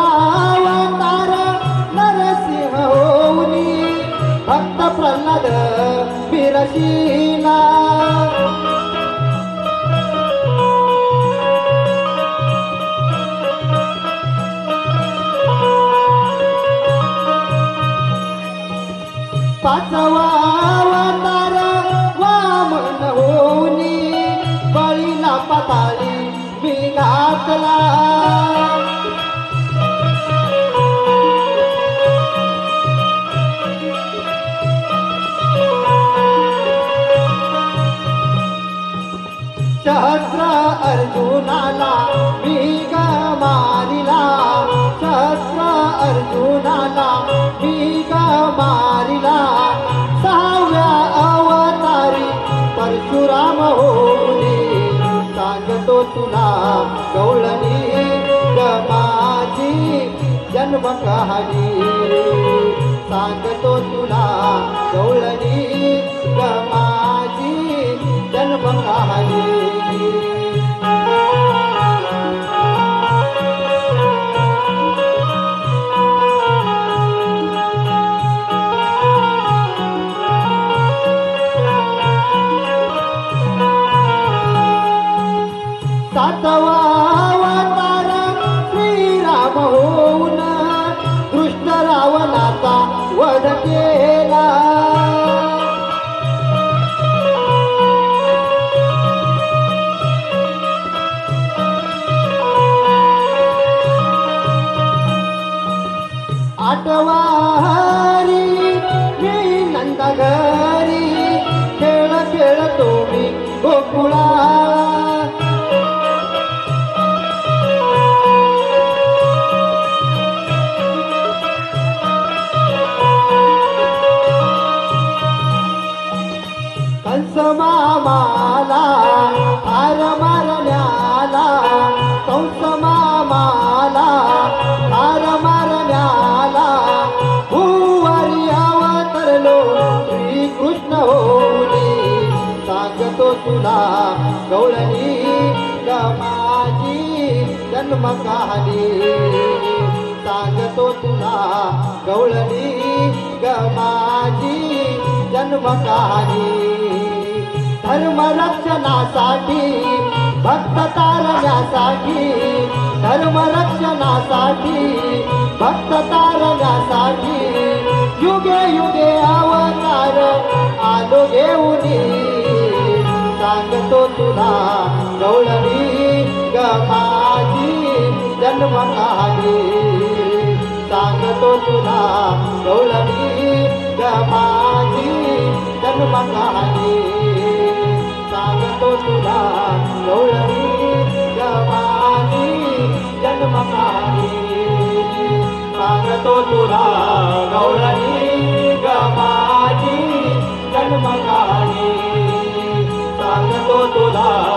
अवतार नरसिंह होऊनी भक्त प्रल्हाद बिरशीला पाचवा अवतार वामन होऊनी बळीला पाताळी मी घातला सहस्र अर्जुनाला भीग मारिला सहस्र अर्जुनाला भीग मारिला सहाव्या अवतारी परशुराम होऊनी सांगतो तुला गवळणी गमाची जन्म कहाणी सांगतो तुला गवळणी गमाची जन्म कहाणी सातवा अवतार श्रीराम होऊन कृष्ण रावणाचा वध केला आठवा हरी मी नंदा घरी खेळ खेळतो मी गोकुळा कंस मामाला हार मारण्याला कंस मामाला हार मारण्याला भुवारी अवतरलो श्रीकृष्ण होऊनी सांगतो तुला गवळणी गमाची जन्म कहाणी सांगतो तुला गवळणी गमाची जन्म कहाणी धर्मरक्षणासाठी भक्त तारण्यासाठी धर्मरक्षणासाठी भक्त तारण्यासाठी युगे युगे अवतार आलो घेऊनी सांगतो तुला गवळणी गमाची जन्म कहाणी सांगतो तुला गवळणी गमाची जन्म कहाणी सांगतो तुला गवळणी गमाची जन्म कहाणी सांगतो तुला गवळणी गमाची जन्म कहाणी सांगतो तुला